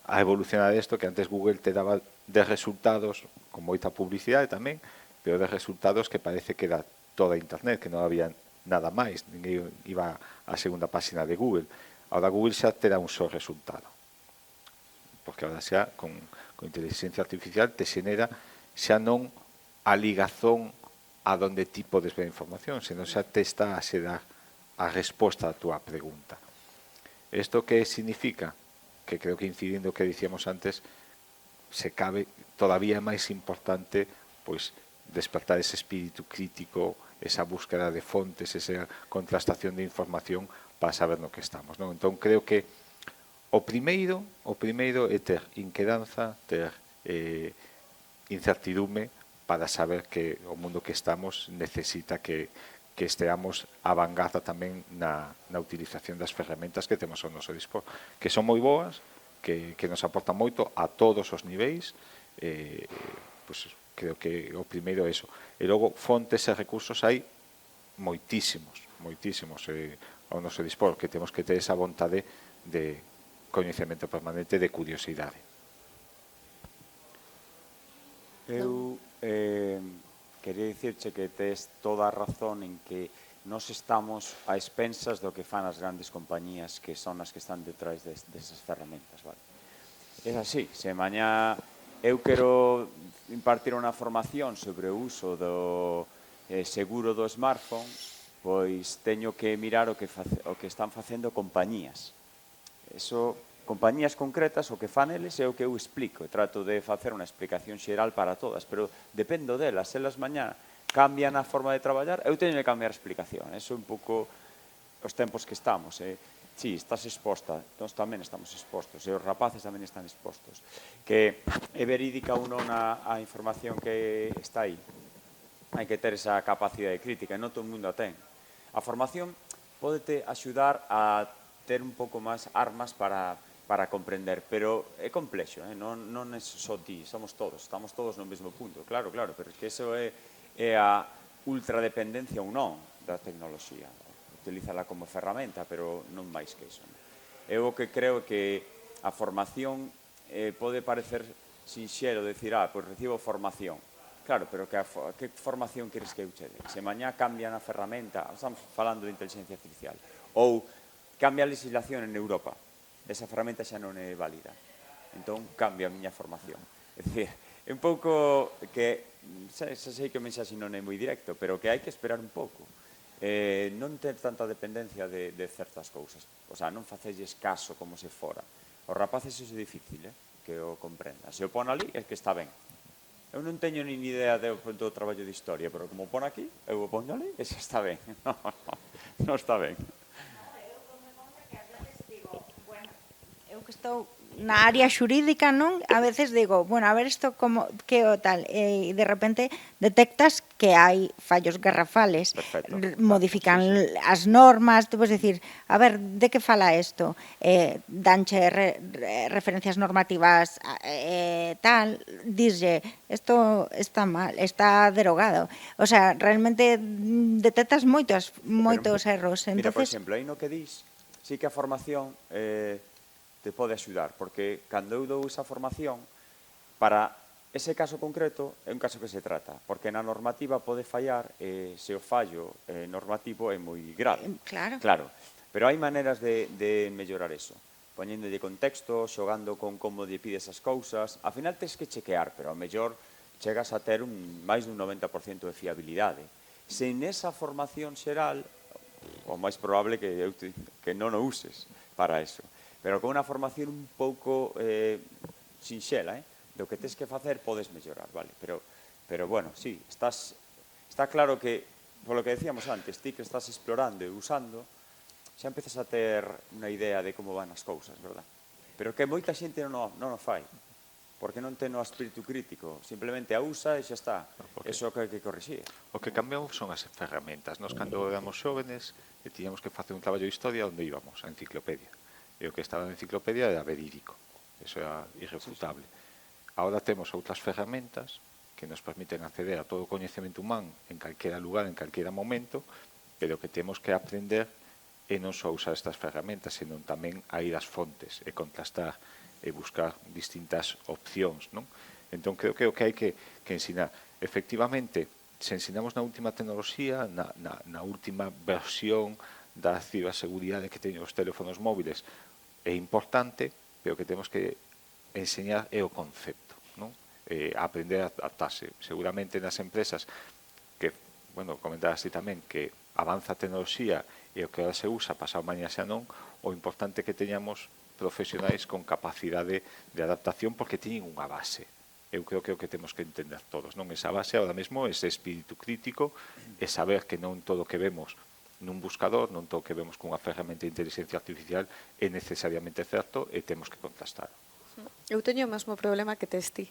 a evolucionar isto, que antes Google te daba de resultados con moita publicidade tamén, pero de resultados que parece que era toda internet, que non había nada máis, ninguén iba á segunda página de Google. Ahora Google xa te dá un só resultado, porque ahora xa con inteligencia artificial te xenera xa non a ligazón a donde ti podes ver a información, senón xa te está a se dar a resposta a túa pregunta. Isto que significa? Que creo que incidindo o que dicíamos antes, se cabe, todavía é máis importante pois despertar ese espírito crítico, esa búsqueda de fontes, esa contrastación de información para saber no que estamos, non? Entón creo que o primeiro é ter inquedanza, ter incertidume para saber que o mundo que estamos necesita que esteamos a vanguarda tamén na utilización das ferramentas que temos ao noso dispor, que son moi boas, que nos aportan moito a todos os niveis, pois creo que o primeiro é iso. E logo, fontes e recursos hai moitísimos ao noso dispor, que temos que ter esa vontade de coñecemento permanente, de curiosidade. Eu quería dicirche que tes toda a razón en que nos estamos a expensas do que fan as grandes compañías que son as que están detrás desas ferramentas, vale? É así, se mañá eu quero impartir unha formación sobre o uso do seguro do smartphone, pois teño que mirar o que están facendo compañías. Eso, compañías concretas, o que fan eles é o que eu explico. Trato de facer unha explicación xeral para todas, pero dependo delas. Elas mañá cambian a forma de traballar, eu teño que cambiar a explicación. Eso é un pouco os tempos que estamos. Si, estás exposta, nós tamén estamos expostos, e os rapaces tamén están expostos. Que é verídica ou non a información que está aí. Hai que ter esa capacidade crítica, e non todo o mundo a ten. A formación pódete axudar a ter un pouco máis armas para comprender, pero é complexo, non é só ti, somos todos, estamos todos no mesmo punto, claro, pero é que iso é a ultradependencia ou non da tecnoloxía. Utilízala como ferramenta, pero non máis que iso. Eu o que creo é que a formación pode parecer sinxelo, decir, pois recibo formación. Claro, pero que formación queres que eu che dé? Se mañá cambian a ferramenta, estamos falando de inteligencia artificial, ou cambia a legislación en Europa, esa ferramenta xa non é válida. Entón, cambia a miña formación. É dicir, é un pouco que, xa sei que o mensaxe non é moi directo, pero que hai que esperar un pouco. Non ter tanta dependencia de certas cousas. O sea, non facelles caso como se fora. Os rapaces é difícil, que o comprendan. Se o pon ali, é que está ben. Eu non teño nin idea do traballo de historia, pero como pon aquí, eu o pongo ali, e xa está ben. Non está ben. Eu que estou na área xurídica, non? A veces digo, bueno, a ver isto como que o tal, e de repente detectas que hai fallos garrafales. Perfecto. Modifican as normas, tu podes decir, a ver, de que fala isto? Danche referencias normativas tal, dislle, isto está mal, está derogado. O sea, realmente detectas moitos erros. Mira, por exemplo, aí no que dis, sí que a formación te pode axudar, porque cando eu dou esa formación, para ese caso concreto é un caso que se trata, porque na normativa pode fallar se o fallo normativo é moi grave. Claro. Pero hai maneiras de mellorar eso, poñéndolle contexto, xogando con como lle pides as cousas. Ao final tens que chequear, pero ao mellor chegas a ter máis dun 90% de fiabilidade. Se nesa formación xeral, o máis probable que non o uses para eso. Pero con unha formación un pouco sinxela, do que tens que facer podes mellorar, vale? Pero bueno, sí, está claro que, polo que decíamos antes, ti que estás explorando e usando, xa empezas a ter unha idea de como van as cousas, verdad? Pero que moita xente non o fai, porque non ten o espírito crítico, simplemente a usa e xa está. Eso é o que hai que corrixir. O que cambiou son as ferramentas. Nos, cando éramos xóvenes, tiñamos que facer un traballo de historia onde íbamos, a enciclopedia. E o que estaba na enciclopedia era verídico. Eso era irrefutable. Ahora temos outras ferramentas que nos permiten acceder a todo o coñecemento humano en calquera lugar, en calquera momento, pero que temos que aprender e non só usar estas ferramentas, senón tamén a ir ás fontes e contrastar e buscar distintas opcións, non? Entón, creo que o que hai que ensinar. Efectivamente, se ensinamos na última tecnoloxía, na última versión da ciberseguridade que teñen os teléfonos móviles, é importante, pero que temos que enseñar é o concepto, non? Aprender a adaptarse. Seguramente nas empresas que bueno, comentar así tamén, que avanza a tecnoloxía e o que ahora se usa pasado mañá xa non, o importante que teñamos profesionais con capacidade de adaptación porque teñen unha base. Eu creo que é o que temos que entender todos, non? Esa base ahora mesmo, ese espírito crítico, e saber que non todo o que vemos nun buscador, non todo o que vemos cunha ferramenta de inteligencia artificial é necesariamente certo e temos que contrastar. Eu teño o mesmo problema que tes ti.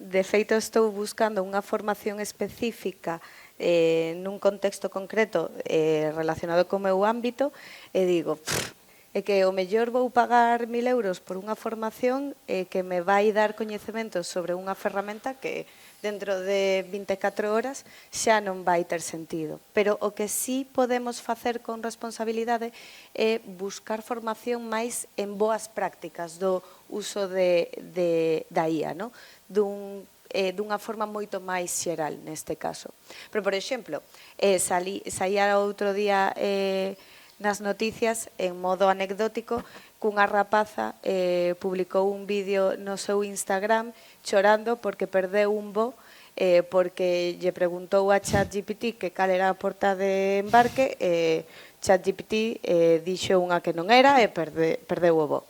De feito, estou buscando unha formación específica nun contexto concreto relacionado co meu ámbito e digo, é que o mellor vou pagar 1.000 euros por unha formación que me vai dar coñecementos sobre unha ferramenta que dentro de 24 horas xa non vai ter sentido. Pero o que sí podemos facer con responsabilidade é buscar formación máis en boas prácticas do uso da IA, no? Dunha forma moito máis xeral neste caso. Pero, por exemplo, saía outro día nas noticias, en modo anecdótico, cunha rapaza publicou un vídeo no seu Instagram chorando porque perdeu un voo porque lle preguntou a ChatGPT que cal era a porta de embarque e ChatGPT dixo unha que non era e perdeu o voo.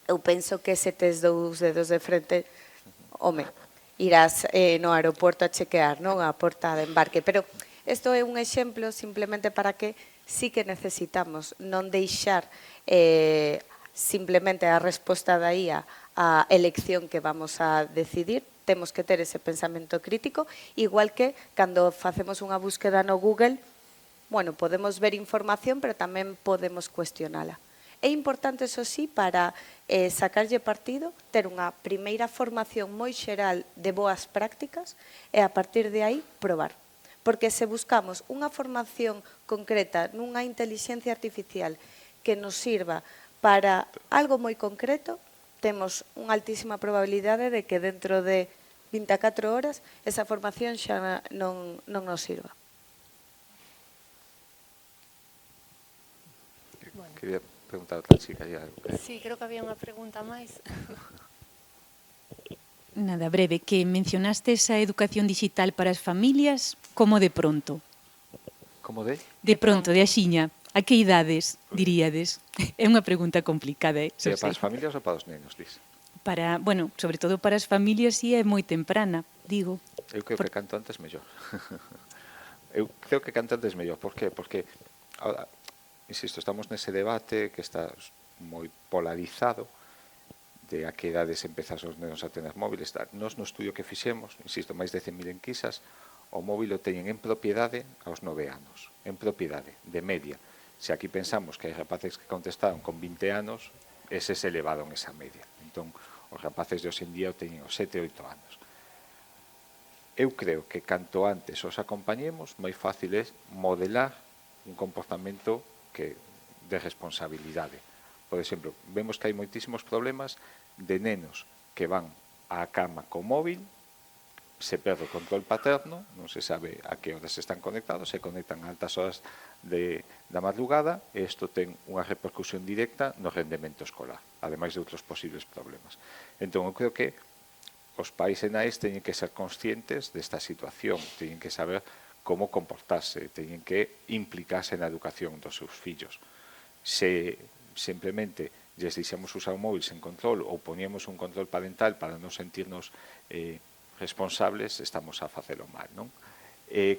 Eu penso que se tes dous dedos de frente, home, irás no aeroporto a chequear, non? A porta de embarque. Pero isto é un exemplo simplemente para que sí que necesitamos non deixar simplemente a resposta da IA a elección que vamos a decidir. Temos que ter ese pensamento crítico, igual que cando facemos unha búsqueda no Google, bueno, podemos ver información, pero tamén podemos cuestionala. É importante, eso sí, para sacarlle partido, ter unha primeira formación moi xeral de boas prácticas e a partir de aí probar. Porque se buscamos unha formación concreta nunha inteligencia artificial que nos sirva para algo moi concreto, temos unha altísima probabilidade de que dentro de 24 horas esa formación xa non nos sirva. Quería preguntar a outra chica. Sí, creo que había unha pregunta máis. Nada, breve, que mencionaste esa educación digital para as familias, como de pronto? Como de? De pronto, de axiña. A que idades diríades? É unha pregunta complicada, Sería para as familias ou para os nenos, Liz? Para, bueno, sobre todo para as familias, sí, é moi temprana, digo. Eu creo que canto antes mellor. Eu creo que canto antes mellor. Por qué? Porque, ahora, insisto, estamos nese debate que está moi polarizado de a que edades empezan os nenos a tener móviles. Nos no estudio que fixemos, insisto, máis de 100.000 enquisas, o móvil o teñen en propiedade aos 9 anos. En propiedade, de media. Se aquí pensamos que hai rapaces que contestaron con 20 anos, ese se elevaron esa media. Entón, os rapaces de hoxe en día o teñen os 7 e 8 anos. Eu creo que canto antes os acompañemos, moi fácil é modelar un comportamento de responsabilidade. Por exemplo, vemos que hai moitísimos problemas de nenos que van á cama co móvil, se perde o control paterno, non se sabe a que horas están conectados, se conectan a altas horas da madrugada e isto ten unha repercusión directa no rendemento escolar, ademais de outros posibles problemas. Entón, eu creo que os pais e nais teñen que ser conscientes desta situación, teñen que saber como comportarse, teñen que implicarse na educación dos seus fillos. Se simplemente lles deixamos usar o móvil sen control ou poníamos un control parental para non sentirnos responsables, estamos a facelo mal, non?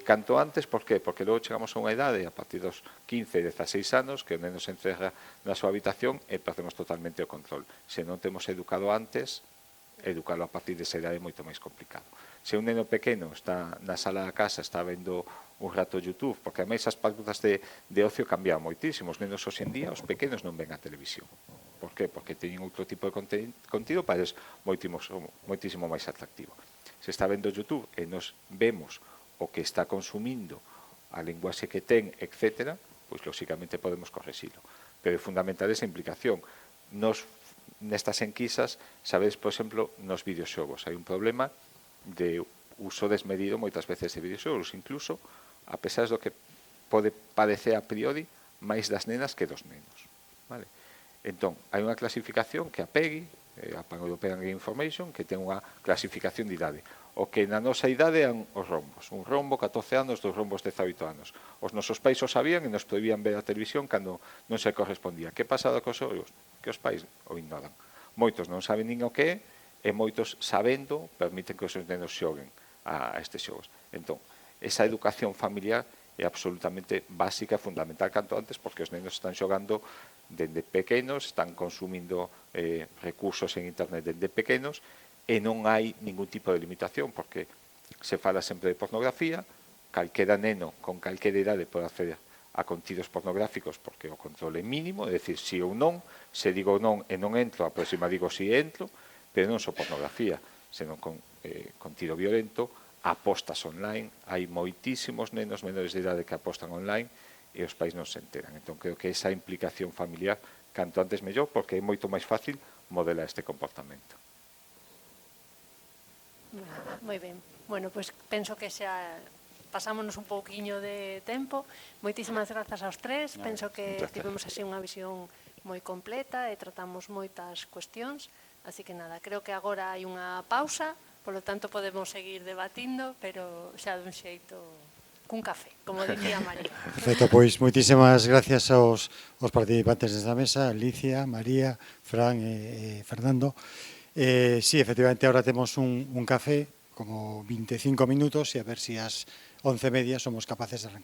Canto antes, por qué? Porque logo chegamos a unha idade, a partir dos 15, 16 anos, que o neno se encerra na súa habitación e perdemos totalmente o control. Se non temos educado antes, educalo a partir desa idade é moito máis complicado. Se un neno pequeno está na sala da casa, está vendo un rato YouTube, porque ademais as pautas de ocio cambian moitísimo. Os nenos hoxe en día, os pequenos non ven a televisión. Por qué? Porque teñen outro tipo de contido para eles moitísimo máis atractivo. Se está vendo YouTube e nos vemos o que está consumindo, a linguaxe que ten, etc., pois, lóxicamente, podemos correxilo. Pero é fundamental esa implicación. Nestas enquisas, sabedes, por exemplo, nos videoxogos. Hai un problema de uso desmedido moitas veces de videoxogos, incluso, a pesar do que pode parecer a priori, máis das nenas que dos nenos. Vale? Entón, hai unha clasificación que a PEGI a Pan-European Game Information, que ten unha clasificación de idade. O que na nosa idade eran os rombos. Un rombo 14 anos, dos rombos 18 anos. Os nosos pais o sabían e nos prohibían ver a televisión cando non se correspondía. Que pasaba cos xogos? Que os pais o ignoran. Moitos non saben nin o que é, e moitos, sabendo, permiten que os seus nenos xoguen a estes xogos. Entón, esa educación familiar é absolutamente básica e fundamental canto antes, porque os nenos están xogando dende pequenos, están consumindo recursos en internet dende pequenos, e non hai ningún tipo de limitación, porque se fala sempre de pornografía, calquera neno con calquera idade pode acceder a contidos pornográficos, porque o control é mínimo, é dicir, si ou non, se digo non e non entro, a próxima digo si entro, pero non só pornografía, senón con contido violento, apostas online, hai moitísimos nenos menores de idade que apostan online e os pais non se enteran. Entón, creo que esa implicación familiar, canto antes mellor, porque é moito máis fácil modelar este comportamento. Moi ben. Bueno, pois penso que xa pasámonos un pouquiño de tempo. Moitísimas grazas aos tres. Penso que tivemos así unha visión moi completa e tratamos moitas cuestións. Así que nada, creo que agora hai unha pausa, polo tanto podemos seguir debatindo, pero xa dun xeito cun café, como dicía María. Perfecto, pois moitísimas gracias aos participantes desta mesa, Alicia, María, Fran e Fernando. Sí, efectivamente, ahora temos un café, como 25 minutos, e a ver si ás 11:30 somos capaces de arrancar.